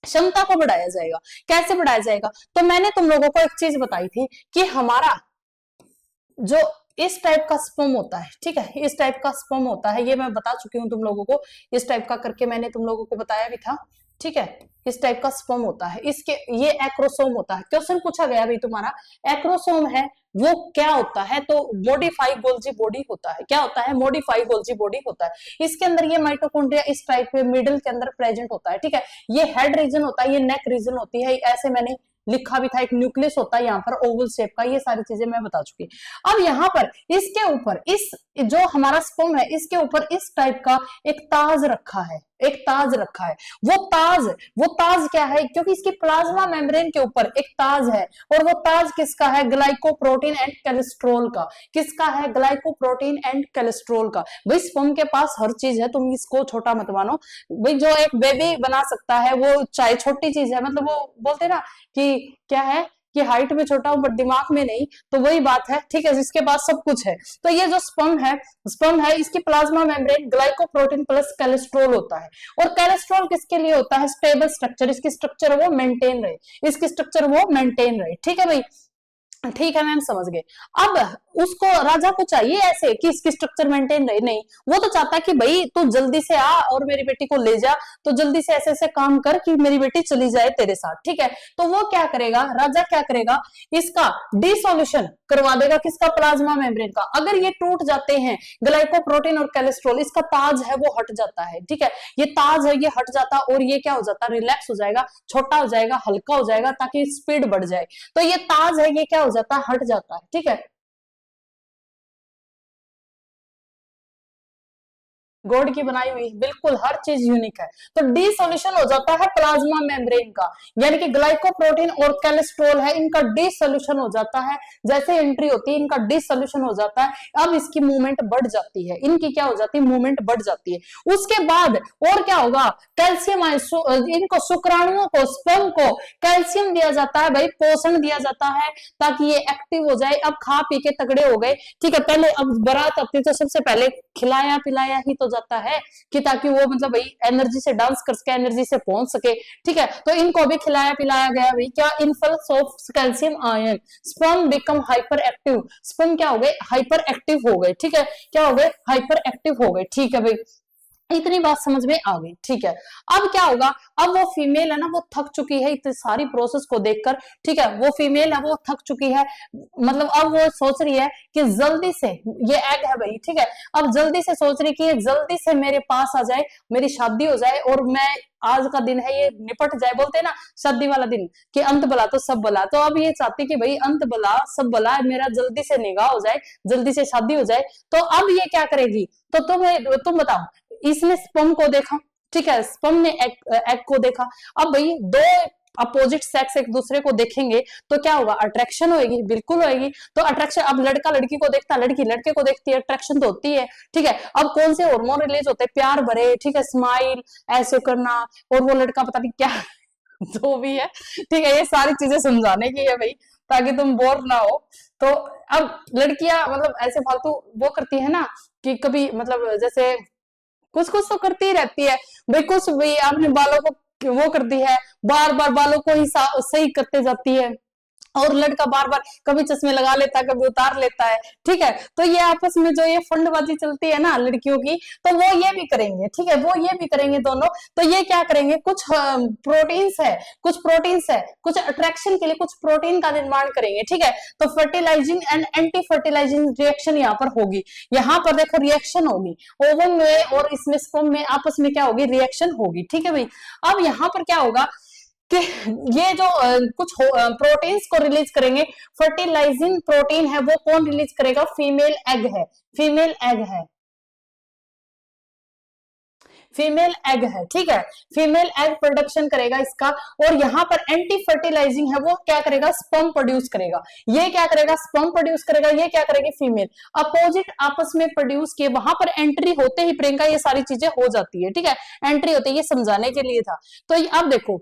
S1: क्षमता को बढ़ाया जाएगा, कैसे बढ़ाया जाएगा? तो मैंने तुम लोगों को एक चीज बताई थी कि हमारा जो इस टाइप का स्पर्म होता है, ठीक है, इस टाइप का स्पर्म होता है, ये मैं बता चुकी हूँ तुम लोगों को, इस टाइप का करके मैंने तुम लोगों को बताया भी था, ठीक है। इस टाइप का स्पर्म होता है, इसके ये एक्रोसोम होता है, क्वेश्चन पूछा गया भाई तुम्हारा, एक्रोसोम है वो क्या होता है? तो मॉडिफाई गोल्जी बॉडी होता है, क्या होता है? मॉडिफाई गोल्जी बॉडी होता है। इसके अंदर ये माइटोकॉन्ड्रिया इस टाइप के मिडिल के अंदर प्रेजेंट होता है, ठीक है। ये हेड रीजन होता है, ये नेक रीजन होती है, ऐसे मैंने लिखा भी था, एक न्यूक्लियस होता है यहाँ पर ओवल शेप का, ये सारी चीजें मैं बता चुकी। अब यहाँ पर इसके ऊपर इस जो हमारा स्पर्म है, इसके ऊपर इस टाइप का एक ताज रखा है, एक ताज रखा है। वो ताज क्या है? क्योंकि इसकी प्लाज्मा मेम्ब्रेन के ऊपर एक ताज है, और वो ताज किसका है? ग्लाइकोप्रोटीन एंड कोलेस्ट्रॉल का। किसका है? ग्लाइकोप्रोटीन एंड कोलेस्ट्रॉल का। भाई स्पर्म के पास हर चीज है, तुम इसको छोटा मत मानो भाई। जो एक बेबी बना सकता है वो चाहे छोटी चीज है, मतलब वो बोलते ना कि क्या है कि हाइट में छोटा हूं बट दिमाग में नहीं, तो वही बात है, ठीक है, जिसके पास सब कुछ है। तो ये जो स्पर्म है इसकी plasma membrane glycoprotein plus cholesterol होता है। और कोलेस्ट्रॉल किसके लिए होता है? स्टेबल स्ट्रक्चर, इसकी स्ट्रक्चर वो मेंटेन रहे, इसकी स्ट्रक्चर वो मेंटेन रहे, ठीक है भाई, ठीक है मैम समझ गए। अब उसको राजा को चाहिए ऐसे कि इसकी स्ट्रक्चर मेंटेन रहे, नहीं, वो तो चाहता है कि भाई तू जल्दी से आ और मेरी बेटी को ले जा, तो जल्दी से ऐसे ऐसे काम कर कि मेरी बेटी चली जाए तेरे साथ, ठीक है। तो वो क्या करेगा, राजा क्या करेगा, इसका डिसोल्यूशन करवा देगा, किसका? प्लाज्मा मेम्ब्रेन का। अगर ये टूट जाते हैं ग्लाइकोप्रोटीन और कोलेस्ट्रॉल, इसका ताज है वो हट जाता है, ठीक है, ये ताज है ये हट जाता और ये क्या हो जाता? रिलैक्स हो जाएगा, छोटा हो जाएगा, हल्का हो जाएगा, ताकि स्पीड बढ़ जाए। तो ये ताज है ये क्या हो जाता है? हट जाता है, ठीक है। गॉड की बनाई हुई, बिल्कुल हर चीज यूनिक है। तो डिसोल्यूशन हो जाता है प्लाज्मा मेम्ब्रेन का, यानी कि ग्लाइकोप्रोटीन और कोलेस्ट्रॉल है, इनका डिसोल्यूशन हो जाता है, जैसे एंट्री होती है इनका डिसोल्यूशन हो जाता है। अब इसकी मूवमेंट बढ़ जाती है, इनकी क्या हो जाती है? मूवमेंट बढ़ जाती है। उसके बाद और क्या होगा? कैल्शियम इनको शुक्राणुओं को, स्पर्म को कैल्शियम दिया जाता है भाई, पोषण दिया जाता है ताकि ये एक्टिव हो जाए। अब खा पी के तगड़े हो गए, ठीक है, पहले अब बारात आती तो सबसे पहले खिलाया पिलाया ही तो जाता है कि ताकि वो मतलब भाई एनर्जी से डांस कर सके, एनर्जी से पहुंच सके, ठीक है। तो इनको भी खिलाया पिलाया गया भाई, क्या? Influx of calcium ion, sperm become hyper active, sperm क्या हो गए? हाइपर एक्टिव हो गए, ठीक है, क्या हो गए? हाइपर एक्टिव हो गए, ठीक है भाई। इतनी बात समझ में आ गई, ठीक है। अब क्या होगा, अब वो फीमेल है ना, वो थक चुकी है इतनी सारी प्रोसेस को देखकर, ठीक है। वो फीमेल है, वो थक चुकी है, मतलब अब वो सोच रही है कि जल्दी से, ये एग है भाई, ठीक है। अब जल्दी से सोच रही कि ये जल्दी से मेरे पास आ जाए, मेरी शादी हो जाए और मैं, आज का दिन है ये निपट जाए, बोलते हैं ना शादी वाला दिन कि अंत भला तो सब भला। तो अब ये चाहती कि भाई अंत भला सब भला, मेरा जल्दी से निगाह हो जाए, जल्दी से शादी हो जाए। तो अब ये क्या करेगी, तो तुम बताओ। इसने स्पर्म को देखा, ठीक है, स्पर्म ने एग को देखा। अब भाई दो अपोजिट सेक्स एक दूसरे को देखेंगे तो क्या होगा, अट्रैक्शन होगी, बिल्कुल होगी। तो अट्रैक्शन, अब लड़का लड़की को देखता, लड़की लड़के को देखती है, अट्रैक्शन तो होती है, ठीक है। अब कौन से हार्मोन रिलीज होते हैं, प्यार भरे, ठीक है, स्माइल ऐसे करना, और वो लड़का पता नहीं क्या जो भी है, ठीक है। ये सारी चीजें समझाने की है भाई, ताकि तुम बोर ना हो। तो अब लड़कियां मतलब ऐसे फालतू वो करती है ना, कि कभी मतलब जैसे कुछ कुछ तो करती ही रहती है भाई, कुछ भी आपने बालों को वो कर दी है, बार बार बालों को ही सही करते जाती है, और लड़का बार बार कभी चश्मे लगा लेता है, कभी उतार लेता है, ठीक है। तो ये आपस में जो ये फंडबाजी चलती है ना लड़कियों की, तो वो ये भी करेंगे, ठीक है, वो ये भी करेंगे दोनों। तो ये क्या करेंगे, कुछ प्रोटीन्स है, कुछ प्रोटीन्स है, कुछ अट्रैक्शन के लिए कुछ प्रोटीन का निर्माण करेंगे, ठीक है। तो fertilising and anti fertilising reaction यहाँ पर होगी, यहाँ पर देखो रिएक्शन होगी, ओवम में और इसमें स्पर्म में आपस में क्या होगी, रिएक्शन होगी, ठीक है भाई। अब यहाँ पर क्या होगा कि ये जो कुछ प्रोटीन्स को रिलीज करेंगे, फर्टिलाइजिंग प्रोटीन है वो कौन रिलीज करेगा, फीमेल एग है, फीमेल एग है, फीमेल एग है, ठीक है। फीमेल एग प्रोडक्शन करेगा इसका, और यहाँ पर एंटी फर्टिलाइजिंग है वो क्या करेगा, स्पर्म प्रोड्यूस करेगा। ये क्या करेगा, स्पर्म प्रोड्यूस करेगा, ये क्या करेगी, फीमेल। अपोजिट आपस में प्रोड्यूस किए, वहां पर एंट्री होते ही प्रियंका ये सारी चीजें हो जाती है, ठीक है। एंट्री होती है, ये समझाने के लिए था। तो अब देखो,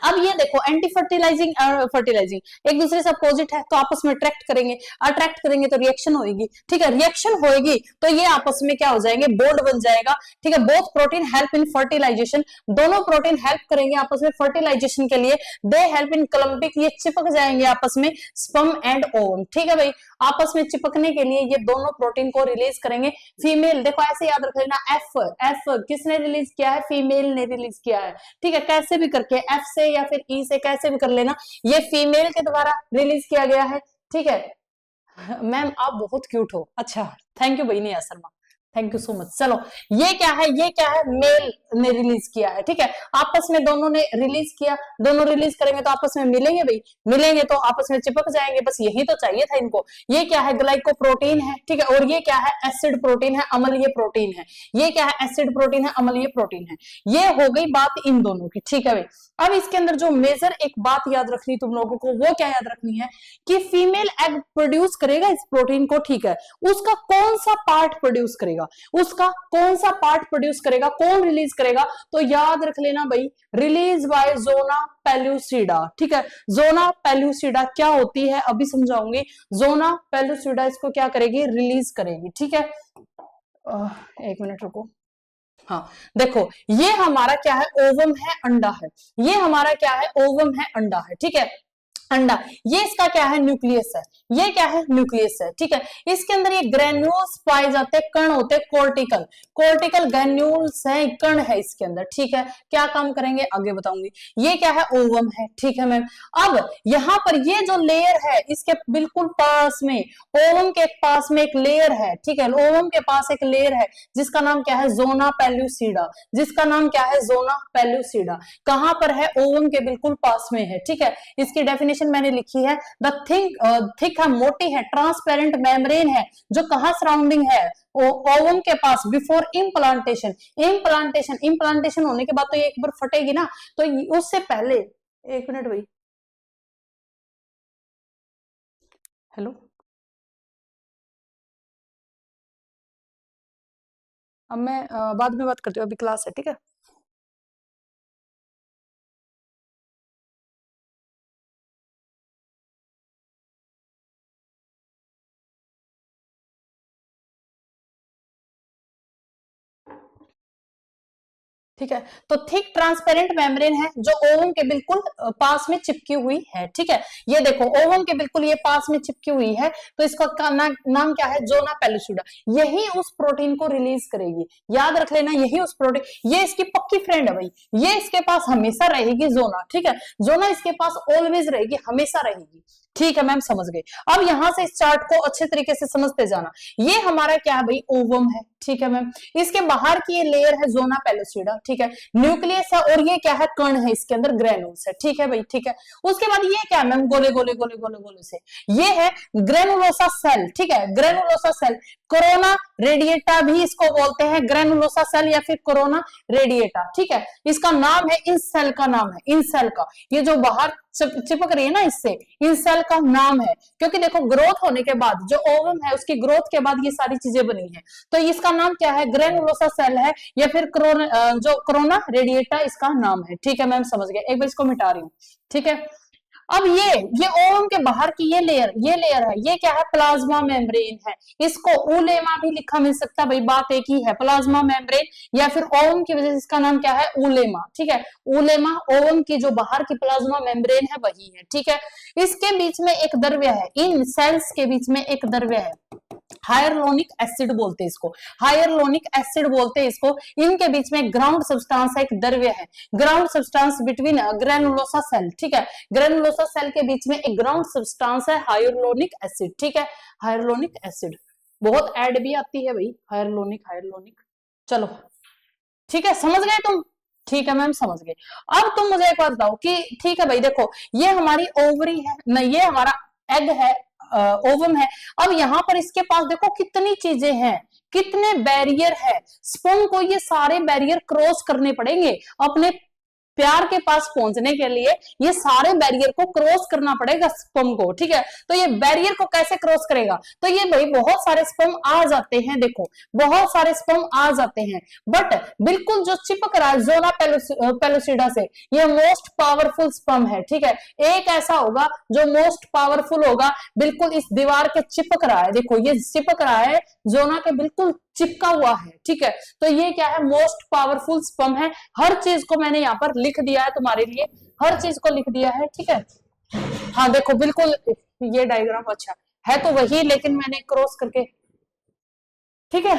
S1: अब ये देखो एंटी फर्टिलाइजिंग फर्टिलाइजिंग एक दूसरे से अपोजिट है, तो आपस में अट्रैक्ट करेंगे, अट्रैक्ट करेंगे तो रिएक्शन होगी, ठीक है। रिएक्शन होगी तो ये आपस में क्या हो जाएंगे, बॉन्ड बन जाएगा, ठीक है। Both protein help in fertilization, दोनों प्रोटीन हेल्प करेंगे आपस में फर्टिलाइजेशन के लिए। दे हेल्प इन क्लम्पिंग, ये चिपक जाएंगे आपस में, स्पर्म एंड ओवम, ठीक है भाई। आपस में चिपकने के लिए ये दोनों प्रोटीन को रिलीज करेंगे। फीमेल देखो ऐसे याद रख लेना, एफ एफ किसने रिलीज किया है, फीमेल ने रिलीज किया है, ठीक है। कैसे भी करके एफ से या फिर ई से कैसे भी कर लेना, ये फीमेल के द्वारा रिलीज किया गया है, ठीक है। मैम आप बहुत क्यूट हो, अच्छा, थैंक यू बहनी Sharma, thank you so much. चलो ये क्या है, ये क्या है, मेल ने रिलीज किया है, ठीक है। आपस में दोनों ने रिलीज किया, दोनों रिलीज करेंगे तो आपस में मिलेंगे भाई, मिलेंगे तो आपस में चिपक जाएंगे, बस यही तो चाहिए था इनको। ये क्या है, ग्लाइकोप्रोटीन है, ठीक है। और ये क्या है, एसिड प्रोटीन है, अम्लीय प्रोटीन है। ये क्या है, एसिड प्रोटीन है, अम्लीय प्रोटीन है। ये हो गई बात इन दोनों की, ठीक है भाई। अब इसके अंदर जो मेजर एक बात याद रखनी तुम लोगों को, वो क्या याद रखनी है कि फीमेल एग प्रोड्यूस करेगा इस प्रोटीन को, ठीक है। उसका कौन सा पार्ट प्रोड्यूस करेगा, उसका कौन सा पार्ट प्रोड्यूस करेगा, कौन रिलीज करेगा, तो याद रख लेना भाई, रिलीज बाय जोना पेल्यूसिडा, ठीक है। जोना पेल्यूसिडा क्या होती है अभी समझाऊंगी। जोना पेल्यूसिडा इसको क्या करेगी, रिलीज करेगी, ठीक है। एक मिनट रुको, हाँ देखो, ये हमारा क्या है, ओवम है, अंडा है। ये हमारा क्या है, ओवम है, अंडा है, ठीक है। अंडा, ये इसका क्या है, न्यूक्लियस है। ये क्या है, न्यूक्लियस है, ठीक है। इसके अंदर ये ग्रेन्यूल्स पाए जाते हैं, कण होते हैं, कोर्टिकल, कोर्टिकल ग्रेन्यूल्स है, कण है इसके अंदर, ठीक है। क्या काम करेंगे आगे बताऊंगी। ये क्या है, ओवम है, ठीक है मैम। अब यहां पर ये जो लेयर है इसके बिल्कुल पास में, ओवम के पास में एक लेयर है, ठीक है। ओवम के पास एक लेयर है जिसका नाम क्या है, जोना पेल्यूसिडा, जिसका नाम क्या है, जोना पेल्यूसिडा। कहां पर है, ओवम के बिल्कुल पास में है, ठीक है। इसकी डेफिनेशन मैंने लिखी है, द थिक है, मोटी है, ट्रांसपेरेंट मेम्ब्रेन है, जो कहां सराउंडिंग है, ओवम के पास, बिफोर इम्प्लांटेशन। इम्प्लांटेशन, इम्प्लांटेशन होने के बाद तो ये एक बार फटेगी ना, तो उससे पहले, एक मिनट भाई, हेलो, अब मैं बाद में बात करती हूँ, अभी क्लास है, ठीक है। ठीक है। तो थिक ट्रांसपेरेंट मेम्ब्रेन है जो ओवम के बिल्कुल पास में चिपकी हुई है। ठीक है, ये देखो ओवम के बिल्कुल ये पास में चिपकी हुई है, तो इसका नाम क्या है, जोना पेलुसिडा। यही उस प्रोटीन को रिलीज करेगी, याद रख लेना, यही उस प्रोटीन, ये इसकी पक्की फ्रेंड है भाई, ये इसके पास हमेशा रहेगी जोना। ठीक है, जोना इसके पास ऑलवेज रहेगी, हमेशा रहेगी। ठीक है मैम, समझ गए। अब यहां से इस चार्ट को अच्छे तरीके से समझते जाना। ये हमारा क्या है भाई, ओवम है। ठीक है मैम, इसके बाहर की ये लेयर है जोना पेलुसिडा। ठीक है, न्यूक्लियस है, और ये क्या है, कण है, इसके अंदर ग्रेनुल्स है। ठीक है भाई, ठीक है। उसके बाद ये क्या है मैम, गोले गोले गोले गोले गोले से, ये है ग्रेनुलोसा सेल। ठीक है, ग्रेनुलोसा सेल, कोरोना रेडिएटा भी इसको बोलते हैं, ग्रेनुलोसा सेल या फिर कोरोना रेडिएटा। ठीक है, इसका नाम है, इन सेल का नाम है, इन सेल का, ये जो बाहर चिपक रही है ना, इससे इन सेल का नाम है। क्योंकि देखो ग्रोथ होने के बाद जो ओवम है, उसकी ग्रोथ के बाद ये सारी चीजें बनी है, तो इसका नाम क्या है, ग्रेनुलोसा सेल है, या फिर जो कोरोना रेडिएटा इसका नाम है। ठीक है मैम, समझ गए। एक बार इसको मिटा रही हूँ। ठीक है, अब ये ओवम के बाहर की ये लेयर है, ये क्या है, प्लाज्मा मेम्ब्रेन है। इसको उलेमा भी लिखा मिल सकता है भाई, बात एक ही है, प्लाज्मा मेम्ब्रेन या फिर ओवम की वजह से इसका नाम क्या है, उलेमा। ठीक है, उलेमा ओवम की जो बाहर की प्लाज्मा मेम्ब्रेन है वही है। ठीक है, इसके बीच में एक द्रव्य है, इन सेल्स के बीच में एक द्रव्य है, हायरलोनिक एसिड बोलते हैं इसको, हायरलोनिक एसिड बोलते हैं इसको। इनके बीच में ग्राउंड सब्सटेंस है, एक द्रव्य है, ground substance between granulosa cell. ठीक है, ग्रेनुलोसा सेल के बीच में एक ग्राउंड सब्सटेंस है, हायरलोनिक एसिड। ठीक है, हायरलोनिक एसिड, बहुत एड भी आती है भाई, हायरलोनिक हायरलोनिक। चलो ठीक है, समझ गए तुम। ठीक है मैम, समझ गए। अब तुम मुझे एक बात बताओ कि ठीक है भाई, देखो ये हमारी ओवरी है ना, ये हमारा एग है, ओवम है। अब यहां पर इसके पास देखो कितनी चीजें हैं, कितने बैरियर है, स्पर्म को ये सारे बैरियर क्रॉस करने पड़ेंगे अपने प्यार के पास पहुंचने के लिए, ये सारे बैरियर को क्रॉस करना पड़ेगा स्पर्म को। ठीक है, तो ये बैरियर को कैसे क्रॉस करेगा, तो ये भाई बहुत सारे स्पर्म आ जाते हैं, देखो बहुत सारे स्पर्म आ जाते हैं, बट बिल्कुल जो चिपक रहा है जोना पेलुसिडा से, ये मोस्ट पावरफुल स्पर्म है। ठीक है, एक ऐसा होगा जो मोस्ट पावरफुल होगा, बिल्कुल इस दीवार के चिपक रहा है, देखो ये चिपक रहा है, जोना के बिल्कुल चिपका हुआ है। ठीक है, तो ये क्या है, मोस्ट पावरफुल स्पर्म है। हर चीज को मैंने यहाँ पर लिख दिया है तुम्हारे लिए, हर चीज को लिख दिया है। ठीक है, हाँ देखो बिल्कुल ये डायग्राम अच्छा है तो वही, लेकिन मैंने क्रॉस करके, ठीक है,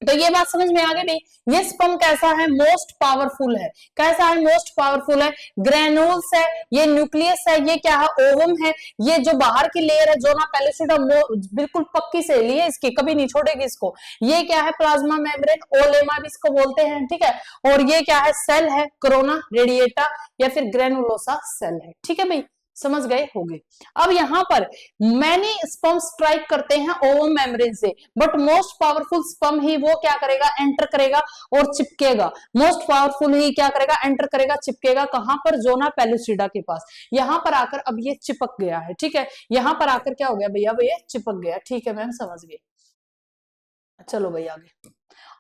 S1: तो ये बात समझ में आ गई नहीं, ये स्पर्म कैसा है, मोस्ट पावरफुल है। कैसा है, मोस्ट पावरफुल है, ग्रेनुल्स है, ये न्यूक्लियस है, ये क्या है, ओवम है, ये जो बाहर की लेयर है जोना पेलुसिडा बिल्कुल पक्की सहेली है इसकी, कभी नहीं छोड़ेगी इसको। ये क्या है, प्लाज्मा मेम्ब्रेन, ओलेमा भी इसको बोलते हैं। ठीक है, और ये क्या है, सेल है, कोरोना रेडिएटा या फिर ग्रेनुलोसा सेल है। ठीक है भाई, समझ गए होंगे। अब यहां पर मैनी स्पर्म स्ट्राइक करते हैं ओवम मेम्ब्रेन से, बट मोस्ट पावरफुल स्पर्म ही वो क्या करेगा, एंटर करेगा और चिपकेगा। मोस्ट पावरफुल ही क्या करेगा, एंटर करेगा, चिपकेगा। कहां पर, जोना पेलुसिडा के पास। यहां पर आकर अब ये चिपक गया है। ठीक है, यहां पर आकर क्या हो गया भैया, भैया चिपक गया। ठीक है मैम, समझ गए। चलो भाई आगे।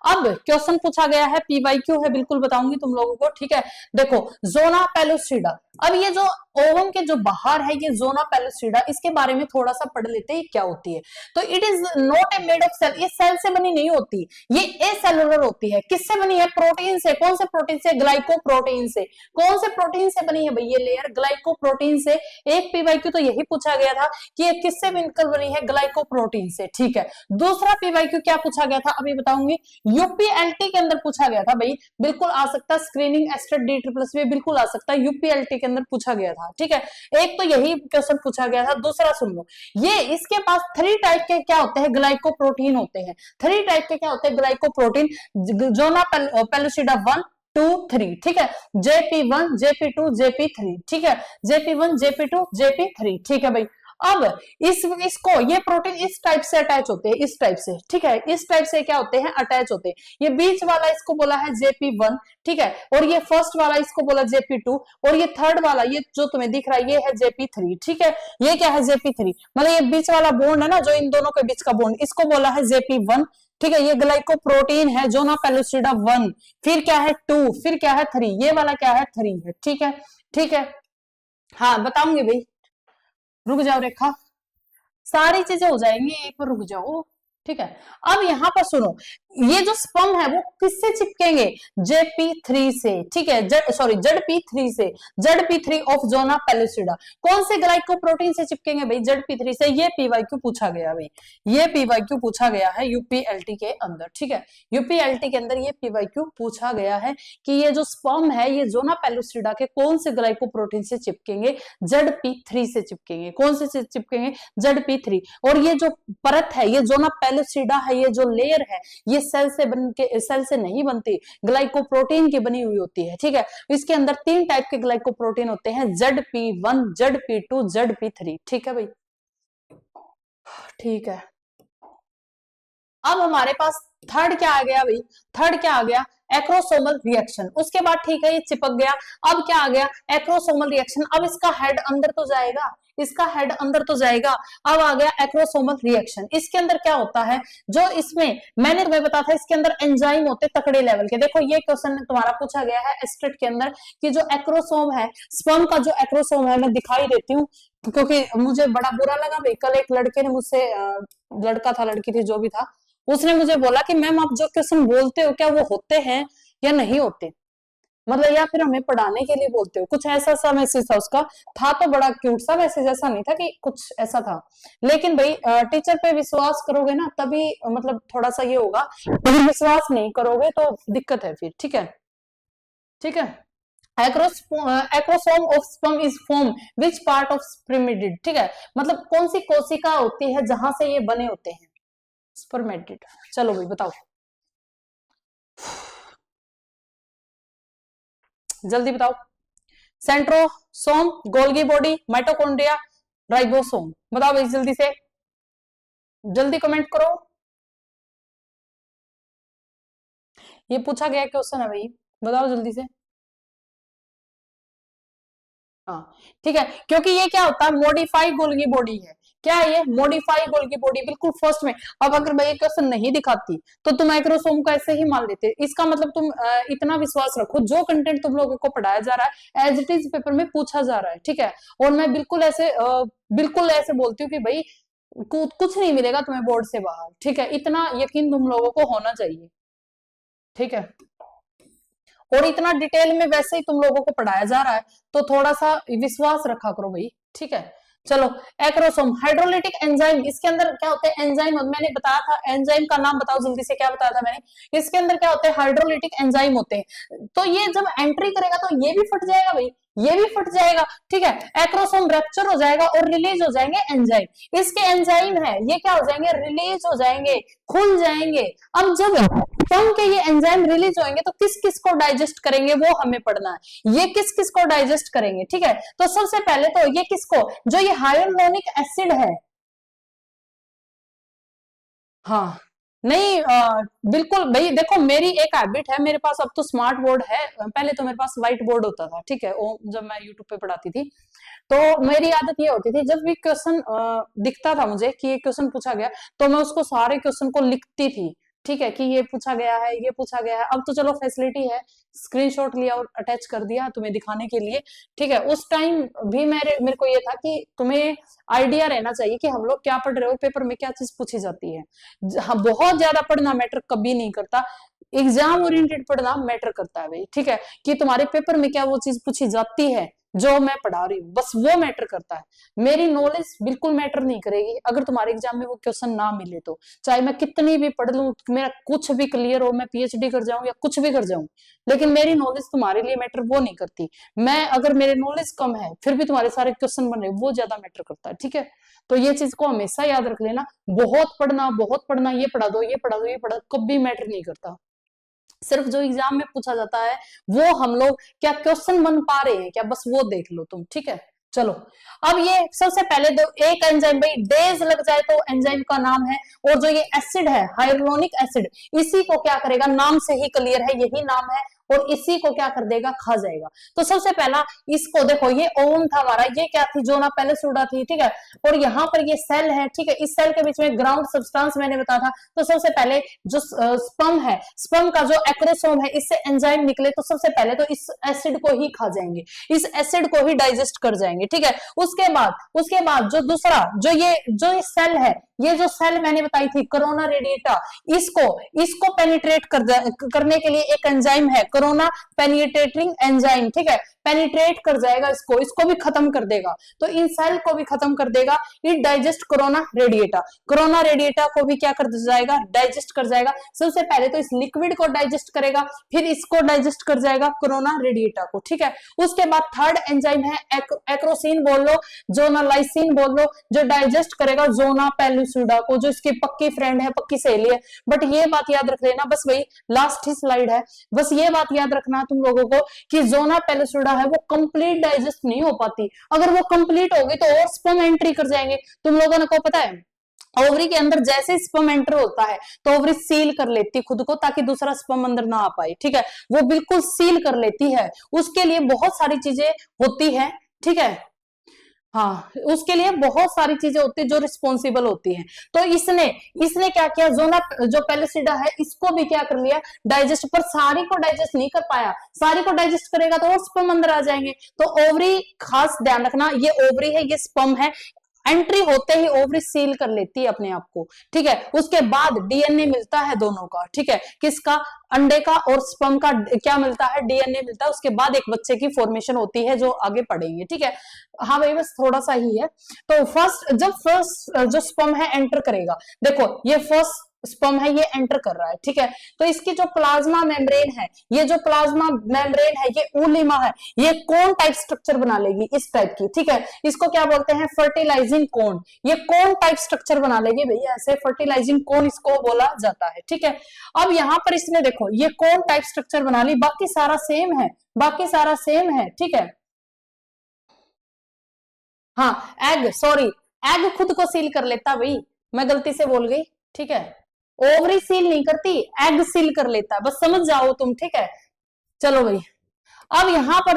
S1: अब क्वेश्चन पूछा गया है, पीवाईक्यू है, बिल्कुल बताऊंगी तुम लोगों को। ठीक है, देखो जोना पेलुसिडा, अब ये जो ओवम के जो बाहर है ये जोना पेलुसिडा, इसके बारे में थोड़ा सा पढ़ लेते हैं क्या होती है। तो it is not a made of cell, ये सेल से बनी नहीं होती, ये एसेलुलर होती है। किससे बनी है, प्रोटीन से। कौन से प्रोटीन से, ग्लाइकोप्रोटीन से। कौन से प्रोटीन से बनी है भाई ये लेयर, ग्लाइकोप्रोटीन से। एक पीवाईक्यू तो यही पूछा गया था कि ये किससे मिलकर बनी है, ग्लाइकोप्रोटीन से। ठीक है, दूसरा पीवाईक्यू क्या पूछा गया था अभी बताऊंगी, यूपीएलटी के अंदर पूछा गया था भाई, बिल्कुल आ सकता है, स्क्रीनिंग एस्टेट डी ट्रिपल्स भी बिल्कुल आ सकता है, यूपीएलटी के अंदर पूछा गया था। ठीक है, एक तो यही क्वेश्चन पूछा गया था। दूसरा सुन लो, ये इसके पास 3 टाइप के क्या होते हैं, ग्लाइकोप्रोटीन होते हैं। 3 टाइप के क्या होते हैं, ग्लाइकोप्रोटीन, जोना पेलुसिडा 1 2 3। ठीक है, JP1 JP2 JP3। ठीक है, JP1 JP2 JP3। ठीक है भाई, अब इसको ये प्रोटीन इस टाइप से अटैच होते हैं, इस टाइप से। ठीक है, इस टाइप से क्या होते हैं, अटैच होते हैं। ये बीच वाला इसको बोला है JP1। ठीक है, और ये फर्स्ट वाला इसको बोला JP2, और ये थर्ड वाला ये जो तुम्हें दिख रहा है ये है JP3। ठीक है, ये क्या है, JP3, मतलब ये बीच वाला बॉन्ड है ना, जो इन दोनों के बीच का बॉन्ड, इसको बोला है JP1। ठीक है, ये ग्लाइकोप्रोटीन है जोना पेलुसिडा 1, फिर क्या है 2, फिर क्या है 3, ये वाला क्या है 3 है। ठीक है, ठीक है, हाँ बताऊंगी भाई, रुक जाओ रेखा, सारी चीजें हो जाएंगी, एक बार रुक जाओ। ठीक है, अब यहां पर सुनो, ये जो स्पर्म है वो किससे चिपकेंगे, JP3 से, ठीक है, ZP3 से, ZP3 ऑफ जोना पेलुसिडा। कौन से ग्लाइकोप्रोटीन से चिपकेंगे भाई, ZP3 से। ये PYQ पूछा गया भाई, ये PYQ पूछा गया है यूपीएलटी के अंदर, ठीक है, यूपीएलटी के अंदर ये PYQ पूछा गया है कि ये जो स्पर्म है ये जोना पेलुसिडा के कौन से ग्लाइकोप्रोटीन से चिपकेंगे, ZP3 से चिपकेंगे। कौन से चिपकेंगे, ZP3। और ये जो परत है, ये जोना पेलुसिडा है, ये जो लेयर है, ये सेल से नहीं बनती, ग्लाइकोप्रोटीन की बनी हुई होती है, ठीक है। इसके अंदर 3 टाइप के ग्लाइकोप्रोटीन होते हैं, ZP1, ZP2, ZP3, ठीक है भाई, ठीक है। अब हमारे पास थर्ड क्या आ गया भाई, थर्ड क्या आ गया, एक्रोसोमल रिएक्शन। उसके बाद ठीक है ये चिपक गया, अब क्या आ गया, एक्रोसोमल रिएक्शन। अब इसका हेड अंदर तो जाएगा, इसका हेड अंदर तो जाएगा। अब आ गया एक्रोसोमल रिएक्शन। इसके अंदर क्या होता है, जो इसमें मैंने तुम्हें बताया था, इसके अंदर एंजाइम होते तकड़े लेवल के। देखो ये क्वेश्चन तुम्हारा पूछा गया है एस्टेट के अंदर कि जो एक्रोसोम है, स्पर्म का जो एक्रोसोम है, मैं दिखाई देती हूँ क्योंकि मुझे बड़ा बुरा लगा भाई। कल एक लड़के ने मुझसे, लड़का था लड़की थी जो भी था, उसने मुझे बोला कि मैम आप जो क्वेश्चन बोलते हो क्या वो होते हैं या नहीं होते, मतलब या फिर हमें पढ़ाने के लिए बोलते हो, कुछ ऐसा सा मैसेज था उसका। था तो बड़ा क्यूट सा मैसेज, ऐसा नहीं था कि कुछ ऐसा था। लेकिन भाई टीचर पे विश्वास करोगे ना तभी मतलब थोड़ा सा ये होगा, अगर विश्वास नहीं करोगे तो दिक्कत है फिर, ठीक है, ठीक है। Acrosome of sperm is form which part of spermatid, ठीक है, मतलब कौन सी कोशिका होती है जहां से ये बने होते हैं, स्पर्मेटिड। चलो भाई बताओ, जल्दी बताओ। Centrosome, Golgi body, mitochondria, ribosome, बताओ भाई जल्दी से, जल्दी कमेंट करो। ये पूछा गया क्वेश्चन है भाई, बताओ जल्दी से। हाँ ठीक है, क्योंकि ये क्या होता है, मॉडिफाई गोल्गी बॉडी है। क्या है ये, मॉडिफाई गोल्गी बॉडी, बिल्कुल फर्स्ट में। अब अगर मैं ये क्वेश्चन नहीं दिखाती तो तुम माइक्रोसोम को ऐसे ही मान लेते। इसका मतलब तुम इतना विश्वास रखो, जो कंटेंट तुम लोगों को पढ़ाया जा रहा है एज इट इज पेपर में पूछा जा रहा है, ठीक है। और मैं बिल्कुल ऐसे बोलती हूँ कि भाई कुछ नहीं मिलेगा तुम्हें बोर्ड से बाहर, ठीक है, इतना यकीन तुम लोगों को होना चाहिए, ठीक है। और इतना डिटेल में वैसे ही तुम लोगों को पढ़ाया जा रहा है तो थोड़ा सा विश्वास रखा करो भाई, ठीक है। चलो, एक्रोसोम, हाइड्रोलिटिक एंजाइम, इसके अंदर क्या होते हैं एंजाइम, मैंने बताया था। एंजाइम का नाम बताओ जल्दी से, क्या बताया था मैंने। इसके अंदर क्या होते हैं, हाइड्रोलिटिक एंजाइम होते हैं। तो ये जब एंट्री करेगा तो ये भी फट जाएगा भाई, ये भी फट जाएगा, ठीक है। एक्रोसोम रैप्चर हो जाएगा और रिलीज हो जाएंगे एंजाइम। इसके एंजाइम है ये क्या हो जाएंगे, रिलीज हो जाएंगे, खुल जाएंगे। अब जब स्पर्म के ये एंजाइम रिलीज होंगे तो किस किस को डाइजेस्ट करेंगे वो हमें पढ़ना है। ये किस किस को डाइजेस्ट करेंगे, ठीक है। तो सबसे पहले तो ये किसको, जो ये हाइलुरोनिक एसिड है, हाँ नहीं बिल्कुल भाई। देखो मेरी एक हैबिट है, मेरे पास अब तो स्मार्ट बोर्ड है, पहले तो मेरे पास व्हाइट बोर्ड होता था, ठीक है, वो जब मैं यूट्यूब पे पढ़ाती थी तो मेरी आदत ये होती थी, जब भी क्वेश्चन दिखता था मुझे कि ये क्वेश्चन पूछा गया तो मैं उसको सारे क्वेश्चन को लिखती थी, ठीक है, कि ये पूछा गया है, ये पूछा गया है। अब तो चलो फैसिलिटी है, स्क्रीनशॉट लिया और अटैच कर दिया तुम्हें दिखाने के लिए, ठीक है। उस टाइम भी मेरे को ये था कि तुम्हें आइडिया रहना चाहिए कि हम लोग क्या पढ़ रहे हो, पेपर में क्या चीज पूछी जाती है। हाँ, बहुत ज्यादा पढ़ना मैटर कभी नहीं करता, एग्जाम ओरिएंटेड पढ़ना मैटर करता है भाई, ठीक है, कि तुम्हारे पेपर में क्या वो चीज पूछी जाती है जो मैं पढ़ा रही हूँ, बस वो मैटर करता है। मेरी नॉलेज बिल्कुल मैटर नहीं करेगी अगर तुम्हारे एग्जाम में वो क्वेश्चन ना मिले तो, चाहे मैं कितनी भी पढ़ लूं, मेरा कुछ भी क्लियर हो, मैं PhD कर जाऊं या कुछ भी कर जाऊं, लेकिन मेरी नॉलेज तुम्हारे लिए मैटर वो नहीं करती। मैं अगर मेरे नॉलेज कम है फिर भी तुम्हारे सारे क्वेश्चन बन रहे वो ज्यादा मैटर करता है, ठीक है। तो ये चीज को हमेशा याद रख लेना, बहुत पढ़ना, ये पढ़ा दो, ये पढ़ा दो, ये पढ़ा दो, कभी मैटर नहीं करता। सिर्फ जो एग्जाम में पूछा जाता है वो हम लोग क्या क्वेश्चन बन पा रहे हैं क्या, बस वो देख लो तुम, ठीक है। चलो, अब ये सबसे पहले दो एक एंजाइम, भाई डेज लग जाए तो एंजाइम का नाम है, और जो ये एसिड है हाइलुरोनिक एसिड, इसी को क्या करेगा, नाम से ही क्लियर है, यही नाम है, और इसी को क्या कर देगा, खा जाएगा। तो सबसे पहला इसको देखो, ये ओवम था हमारा, ये क्या थी, जोना पेलिसुडा थी, ठीक है। और यहाँ पर ये सेल है, ठीक है, इस सेल के बीच में ग्राउंड सब्सटेंस मैंने बताया था। तो सबसे पहले जो स्पर्म है, स्पर्म का जो एक्रोसोम है, इससे एंजाइम निकले, तो सबसे पहले तो इस एसिड को ही खा जाएंगे, इस एसिड को ही डाइजेस्ट कर जाएंगे, ठीक है। उसके बाद जो दूसरा जो ये सेल है, ये जो सेल मैंने बताई थी कोरोना रेडिएटा, इसको पेनिट्रेट करने के लिए एक एंजाइम है, कोरोना पेनिट्रेटिंग एंजाइम, ठीक है, पेनिट्रेट कर जाएगा इसको भी खत्म कर देगा। तो इन सेल को भी खत्म कर देगा, इट डाइजेस्ट कोरोना रेडिएटा को भी क्या कर जाएगा, डाइजेस्ट कर जाएगा। सबसे पहले तो इस लिक्विड को डाइजेस्ट करेगा, फिर इसको डाइजेस्ट कर जाएगा, कोरोना रेडिएटा को, ठीक है। उसके बाद थर्ड एंजाइम है एक्रोसिन बोल लो, जोनालाइसिन बोल लो, जो डाइजेस्ट करेगा जोना पेलिसुडा को, जो इसकी पक्की फ्रेंड है, पक्की सहेली है। बट ये बात याद रख लेना, बस वही लास्ट ही स्लाइड है, बस ये बात याद रखना तुम लोगों को कि जोना पेलिसुडा है वो कंप्लीट डाइजेस्ट नहीं हो पाती। अगर वो कंप्लीट होगी तो और स्पर्म एंट्री कर जाएंगे। तुम लोगों को पता है, ओवरी के अंदर जैसे स्पर्म एंटर होता है तो ओवरी सील कर लेती है खुद को, ताकि दूसरा स्पर्म अंदर ना आ पाए, ठीक है, वो बिल्कुल सील कर लेती है। उसके लिए बहुत सारी चीजें होती है, ठीक है, हाँ, उसके लिए बहुत सारी चीजें होती है जो रिस्पॉन्सिबल होती हैं। तो इसने क्या किया, जोना जो पेलिसिडा है इसको भी क्या कर लिया, डाइजेस्ट, पर सारी को डाइजेस्ट नहीं कर पाया। सारी को डाइजेस्ट करेगा तो और स्पर्म अंदर आ जाएंगे। तो ओवरी, खास ध्यान रखना, ये ओवरी है, ये स्पर्म है, एंट्री होते ही ओवरी सील कर लेती है अपने आप को, ठीक है। उसके बाद डीएनए मिलता है दोनों का, ठीक है, किसका, अंडे का और स्पर्म का क्या मिलता है, डीएनए मिलता है। उसके बाद एक बच्चे की फॉर्मेशन होती है, जो आगे पढ़ेंगे, ठीक है। हाँ भाई, बस थोड़ा सा ही है। तो फर्स्ट जो स्पर्म है एंटर करेगा, देखो ये फर्स्ट स्पर्म है, ये एंटर कर रहा है, ठीक है। तो इसकी जो प्लाज्मा मेम्ब्रेन है, ये जो प्लाज्मा मेम्ब्रेन है, ये ऊलिमा है, ये कोन टाइप स्ट्रक्चर बना लेगी, इस टाइप की, ठीक है। इसको क्या बोलते हैं, फर्टिलाइजिंग कोन। ये कोन टाइप स्ट्रक्चर बना लेगी भैया, ऐसे फर्टिलाइजिंग कोन इसको बोला जाता है, ठीक है। अब यहां पर इसने देखो ये कोन टाइप स्ट्रक्चर बना ली, बाकी सारा सेम है, ठीक है। हाँ, एग खुद को सील कर लेता भाई, मैं गलती से बोल गई, ठीक है। ओवरी सील नहीं करती, एग सील कर लेता, बस समझ जाओ तुम, ठीक है। चलो भाई, अब यहां पर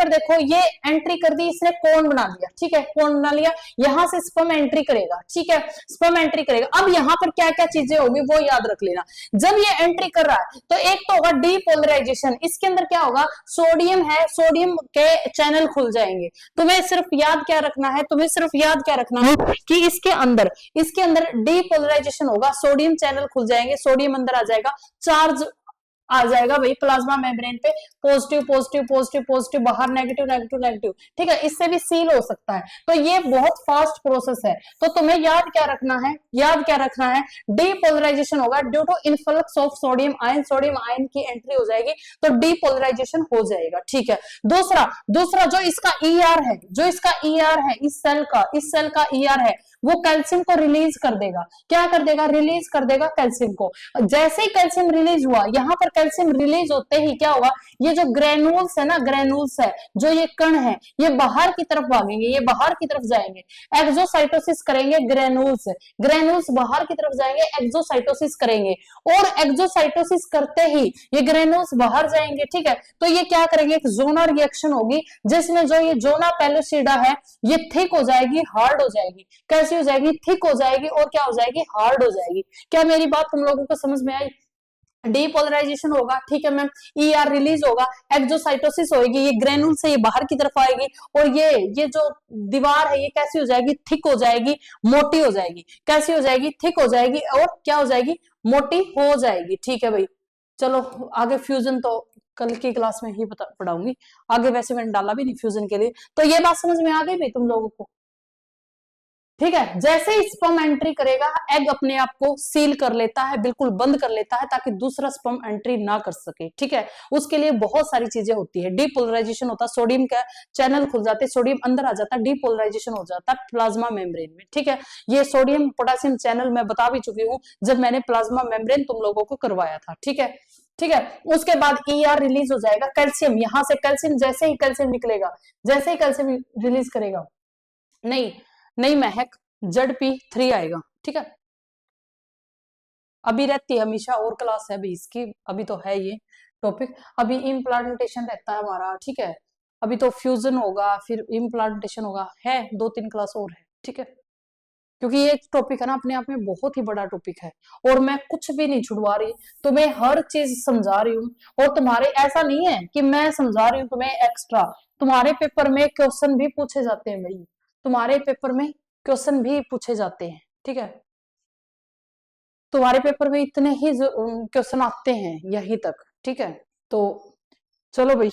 S1: देखो ये एंट्री कर दी इसने, कोन बना लिया, ठीक है, कोन बना लिया। यहां से स्पर्म एंट्री करेगा, ठीक है, स्पर्म एंट्री करेगा। अब यहां पर क्या क्या चीजें होगी वो याद रख लेना। जब ये एंट्री कर रहा है तो एक तो होगा डीपोलराइजेशन, इसके अंदर क्या होगा, सोडियम है, सोडियम के चैनल खुल जाएंगे। तुम्हें सिर्फ याद क्या रखना है कि इसके अंदर डीपोलराइजेशन होगा, सोडियम चैनल खुल जाएंगे, सोडियम अंदर आ जाएगा, चार्ज आ जाएगा भाई प्लाज्मा मेम्ब्रेन पे, पॉजिटिव पॉजिटिव पॉजिटिव पॉजिटिव, बाहर नेगेटिव नेगेटिव नेगेटिव, ठीक है। इससे भी सील हो सकता है। तो ये बहुत फास्ट प्रोसेस है। तो तुम्हें याद क्या रखना है, डीपोलराइजेशन होगा due to influx of sodium ion की एंट्री हो जाएगी, तो डीपोलराइजेशन हो जाएगा, ठीक है। दूसरा जो इसका ईआर है, इस सेल का ईआर है, वो कैल्शियम को रिलीज कर देगा। क्या कर देगा, रिलीज कर देगा कैल्शियम को। जैसे ही कैल्शियम रिलीज हुआ, यहां पर कैल्शियम रिलीज होते ही क्या होगा, ये जो ग्रेनुल्स है ना, ग्रेनुल्स है, जो ये कण है, ये बाहर की तरफ भागेंगे, ये बाहर की तरफ जाएंगे, एक्सोसाइटोसिस करेंगे, ग्रेनुल्स बाहर की तरफ जाएंगे, एक्सोसाइटोसिस करेंगे, और एक्सोसाइटोसिस करते ही ये ग्रेनुल्स बाहर जाएंगे, ठीक है। तो ये क्या करेंगे, एक जोनर रिएक्शन होगी, जिसमें जो ये जोना पेलिसिडा है, ये थिक हो जाएगी, हार्ड हो जाएगी। कैसी हो जाएगी, थिक हो जाएगी, और क्या हो जाएगी, हार्ड हो जाएगी। क्या मेरी बात तुम लोगों को समझ में आई। डीपोलराइजेशन होगा, ठीक है मैम, ईआर रिलीज होगा, एक्सोसाइटोसिस होगी, ये ग्रेनुल से ये बाहर की तरफ आएगी, और ये जो दीवार है ये कैसी हो जाएगी, थिक हो जाएगी, मोटी हो जाएगी। कैसी हो जाएगी, थिक हो जाएगी, और क्या हो जाएगी, मोटी हो जाएगी, ठीक है भाई। चलो आगे फ्यूजन तो कल की क्लास में ही पढ़ाऊंगी, आगे वैसे मैंने डाला भी नहीं फ्यूजन के लिए। तो ये बात समझ में आ गई भाई तुम लोगों को, ठीक है। जैसे ही स्पर्म एंट्री करेगा, एग अपने आप को सील कर लेता है, बिल्कुल बंद कर लेता है, ताकि दूसरा स्पर्म एंट्री ना कर सके, ठीक है। उसके लिए बहुत सारी चीजें होती है, डीपोलराइजेशन होता है, सोडियम का चैनल खुल जाते, सोडियम अंदर आ जाता है, डीपोलराइजेशन हो जाता है प्लाज्मा मेम्ब्रेन में, ठीक है। ये सोडियम पोटेशियम चैनल मैं बता भी चुकी हूँ जब मैंने प्लाज्मा मेम्ब्रेन तुम लोगों को करवाया था, ठीक है। ठीक है, उसके बाद ईआर रिलीज हो जाएगा, कैल्शियम, यहां से कैल्शियम, जैसे ही कैल्शियम निकलेगा, जैसे ही कैल्शियम रिलीज करेगा, नहीं महक, ZP3 आएगा, ठीक है। अभी रहती है हमेशा, और क्लास है अभी इसकी, अभी तो है ये, टॉपिक। अभी इम्प्लांटेशन रहता है हमारा, ठीक है, अभी तो फ्यूजन होगा, फिर इम्प्लांटेशन होगा, है 2-3 क्लास और है, ठीक है, क्योंकि ये टॉपिक है ना अपने आप में बहुत ही बड़ा टॉपिक है, और मैं कुछ भी नहीं छुड़वा रही, तुम्हें हर चीज समझा रही हूँ। और तुम्हारे ऐसा नहीं है कि मैं समझा रही हूँ तुम्हें एक्स्ट्रा, तुम्हारे पेपर में क्वेश्चन भी पूछे जाते हैं भाई, तुम्हारे पेपर में क्वेश्चन भी पूछे जाते हैं, ठीक है, तुम्हारे पेपर में इतने ही क्वेश्चन आते हैं यहीं तक, ठीक है। तो चलो भाई,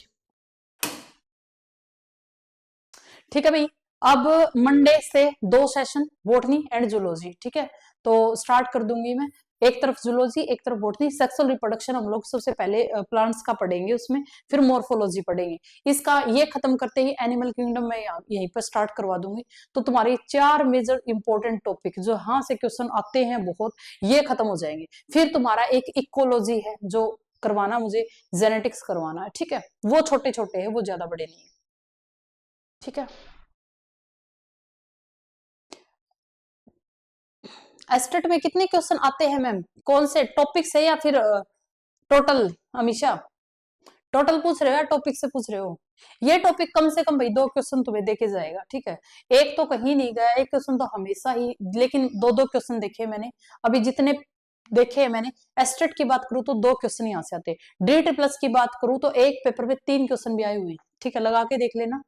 S1: ठीक है भाई, अब मंडे से 2 सेशन बॉटनी एंड जूलॉजी, ठीक है, तो स्टार्ट कर दूंगी मैं, एक तरफ जूलॉजी एक तरफ बॉटनी। सेक्सुअल रिप्रोडक्शन हम लोग सबसे पहले प्लांट्स का पढ़ेंगे, उसमें फिर मॉर्फोलॉजी पढ़ेंगे, इसका ये खत्म करते ही एनिमल किंगडम में यहीं पर स्टार्ट करवा दूंगी। तो तुम्हारे 4 मेजर इंपॉर्टेंट टॉपिक जो यहाँ से क्वेश्चन आते हैं बहुत, ये खत्म हो जाएंगे। फिर तुम्हारा एक इकोलॉजी है जो करवाना मुझे, जेनेटिक्स करवाना है, ठीक है, वो छोटे छोटे है, वो ज्यादा बड़े नहीं है, ठीक है। एस्टेट में कितने क्वेश्चन आते हैं मैम, कौन से टॉपिक से या फिर टोटल? अमीशा, टोटल पूछ रहे हो या टॉपिक से पूछ रहे हो? ये टॉपिक कम से कम भाई 2 क्वेश्चन तुम्हें देके जाएगा, ठीक है, एक तो कहीं नहीं गया, एक क्वेश्चन तो हमेशा ही, लेकिन 2-2 क्वेश्चन देखे मैंने, अभी जितने देखे हैं मैंने। एस्टेट की बात करूं तो 2 क्वेश्चन यहाँ से आते हैं, डी ट्रिपल्स की बात करूं तो एक पेपर में 3 क्वेश्चन भी आए हुए हैं, ठीक है, लगा के देख लेना।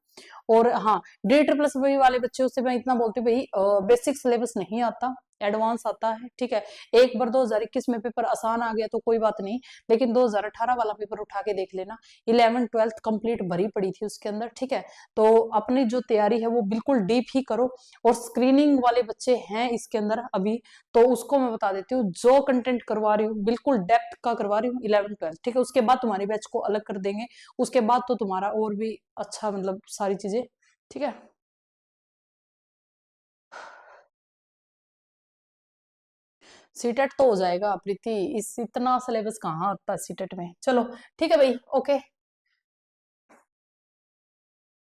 S1: और हाँ, डी ट्रिपल एस वाले बच्चों से मैं इतना बोलती हूँ भाई, बेसिक सिलेबस नहीं आता, एडवांस आता है, ठीक है। एक बार 2021 में पेपर आसान आ गया तो कोई बात नहीं, लेकिन 2018 वाला पेपर उठा के देख लेना, 11th-12th कंप्लीट भरी पड़ी थी उसके अंदर, ठीक है। तो अपनी जो तैयारी है वो बिल्कुल डीप ही करो, और स्क्रीनिंग वाले बच्चे हैं इसके अंदर अभी, तो उसको मैं बता देती हूँ, जो कंटेंट करवा रही हूँ बिल्कुल डेप्थ का करवा रही हूँ 11th-12th, ठीक है। उसके बाद तुम्हारी बैच को अलग कर देंगे, उसके बाद तो तुम्हारा और भी अच्छा, मतलब सारी चीजें, ठीक है। सीटेट तो हो जाएगा प्रीति, इस इतना सिलेबस कहाँ आता है सीटेट में, चलो ठीक है भाई, ओके।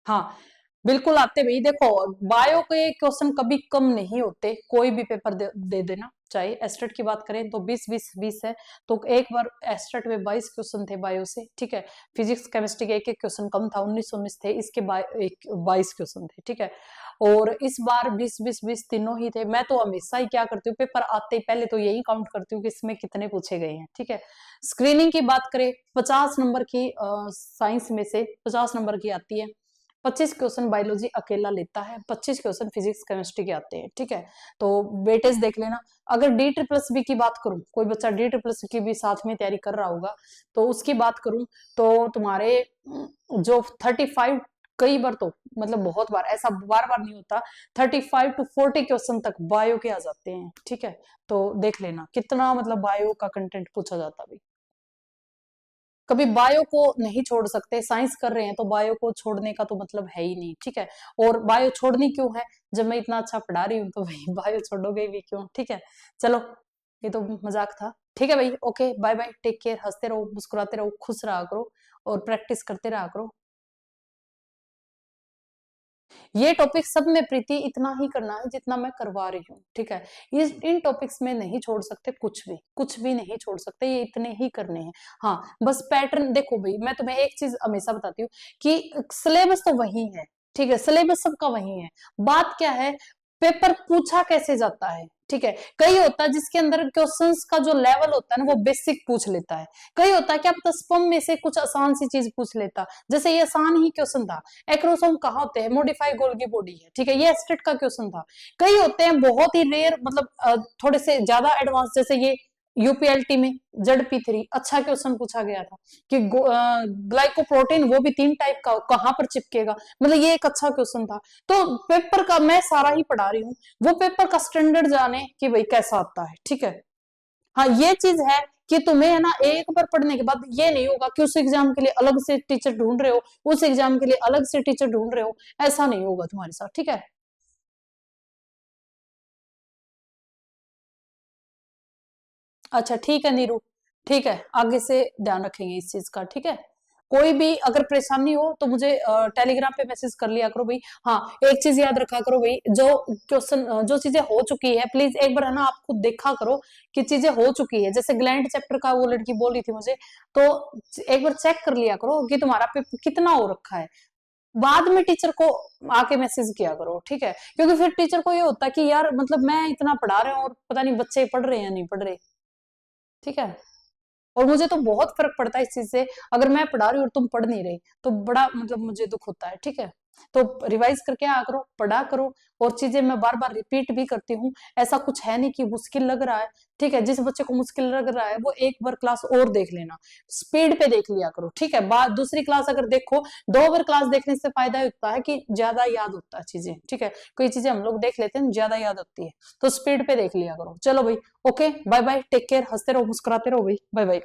S1: हाँ, बिल्कुल आते भाई, देखो बायो के क्वेश्चन कभी कम नहीं होते, कोई भी पेपर दे देना, चाहे एस्टेट की बात करें तो 20-20-20 है, तो एक बार एस्टेट में 22 क्वेश्चन थे बायो से, ठीक है, फिजिक्स केमिस्ट्री के एक एक क्वेश्चन कम था, 19-19 थे, इसके 22 क्वेश्चन थे, ठीक है। और इस बार 20-20-20 तीनों ही थे। मैं तो हमेशा ही क्या करती हूँ, पेपर आते ही पहले तो यही काउंट करती हूँ कि इसमें कितने पूछे गए हैं, ठीक है। स्क्रीनिंग की बात करें, 50 नंबर की साइंस में से 50 नंबर की आती है, 25 क्वेश्चन बायोलॉजी अकेला लेता है, 25 क्वेश्चन फिजिक्स केमिस्ट्री के आते हैं, ठीक है। तो वेटेज देख लेना। अगर डी ट्रिपल बी की बात करूं, कोई बच्चा डी ट्रिपल की भी साथ में तैयारी कर रहा होगा, तो उसकी बात करूं तो तुम्हारे जो 35, कई बार तो मतलब बहुत बार, ऐसा बार बार नहीं होता, 35 to 40 क्वेश्चन तक बायो के आ जाते हैं, ठीक है। तो देख लेना कितना मतलब बायो का कंटेंट पूछा जाता है। कभी बायो को नहीं छोड़ सकते, साइंस कर रहे हैं तो बायो को छोड़ने का तो मतलब है ही नहीं, ठीक है। और बायो छोड़नी क्यों है, जब मैं इतना अच्छा पढ़ा रही हूँ तो भाई बायो छोड़ोगे भी क्यों, ठीक है। चलो, ये तो मजाक था, ठीक है भाई, okay, bye bye, take care, हंसते रहो, मुस्कुराते रहो, खुश रहा करो, और प्रैक्टिस करते रहा करो। ये टॉपिक सब में प्रीति इतना ही करना है जितना मैं करवा रही हूँ, ठीक है। इस इन टॉपिक्स में नहीं छोड़ सकते, कुछ भी नहीं छोड़ सकते, ये इतने ही करने हैं। हाँ, बस पैटर्न देखो भाई, मैं तुम्हें एक चीज हमेशा बताती हूँ कि सिलेबस तो वही है, ठीक है, सिलेबस सबका वही है, बात क्या है, पेपर पूछा कैसे जाता है, ठीक है। कई होता है जिसके अंदर क्वेश्चंस का जो लेवल होता है ना वो बेसिक पूछ लेता है, कई होता है कि आप 10 में से कुछ आसान सी चीज पूछ लेता, जैसे ये आसान ही क्वेश्चन था, एक्रोसोम कहाँ होते हैं, मॉडिफाई गोल्गी बॉडी है, ठीक है, ये एस्टेट का क्वेश्चन था। कई होते हैं बहुत ही रेयर, मतलब थोड़े से ज्यादा एडवांस, जैसे ये यूपीएलटी में ZP3 अच्छा क्वेश्चन पूछा गया था कि ग्लाइकोप्रोटीन वो भी 3 टाइप का कहाँ पर चिपकेगा, मतलब ये एक अच्छा क्वेश्चन था। तो पेपर का मैं सारा ही पढ़ा रही हूँ, वो पेपर का स्टैंडर्ड जाने कि भाई कैसा आता है, ठीक है। हाँ, ये चीज है कि तुम्हें है ना एक बार पढ़ने के बाद ये नहीं होगा कि उस एग्जाम के लिए अलग से टीचर ढूंढ रहे हो, उस एग्जाम के लिए अलग से टीचर ढूंढ रहे हो, ऐसा नहीं होगा तुम्हारे साथ, ठीक है। अच्छा ठीक है नीरू, ठीक है, आगे से ध्यान रखेंगे इस चीज का, ठीक है। कोई भी अगर परेशानी हो तो मुझे टेलीग्राम पे मैसेज कर लिया करो भाई। हाँ, एक चीज याद रखा करो भाई, जो क्वेश्चन जो चीजें हो चुकी है प्लीज एक बार है ना आप खुद देखा करो कि चीजें हो चुकी है। जैसे ग्लैंड चैप्टर का वो लड़की बोल रही थी मुझे, तो एक बार चेक कर लिया करो कि तुम्हारा पेपर कितना हो रखा है, बाद में टीचर को आके मैसेज किया करो, ठीक है? क्योंकि फिर टीचर को ये होता है कि यार मतलब मैं इतना पढ़ा रहा हूँ और पता नहीं बच्चे पढ़ रहे हैं या नहीं पढ़ रहे, ठीक है? और मुझे तो बहुत फर्क पड़ता है इस चीज से, अगर मैं पढ़ा रही हूँ और तुम पढ़ नहीं रही तो बड़ा मतलब मुझे दुख होता है, ठीक है? तो रिवाइज करके आ करो, पढ़ा करो, और चीजें मैं बार बार रिपीट भी करती हूँ। ऐसा कुछ है नहीं कि मुश्किल लग रहा है, ठीक है? जिस बच्चे को मुश्किल लग रहा है वो एक बार क्लास और देख लेना, स्पीड पे देख लिया करो, ठीक है? बाद दूसरी क्लास अगर देखो, 2 बार क्लास देखने से फायदा होता है कि ज्यादा याद होता है चीजें, ठीक है? कोई चीजें हम लोग देख लेते हैं ज्यादा याद होती है, तो स्पीड पे देख लिया करो। चलो भाई, okay, bye bye, take care, हंसते रहो मुस्कुराते रहो भाई, बाय बाय।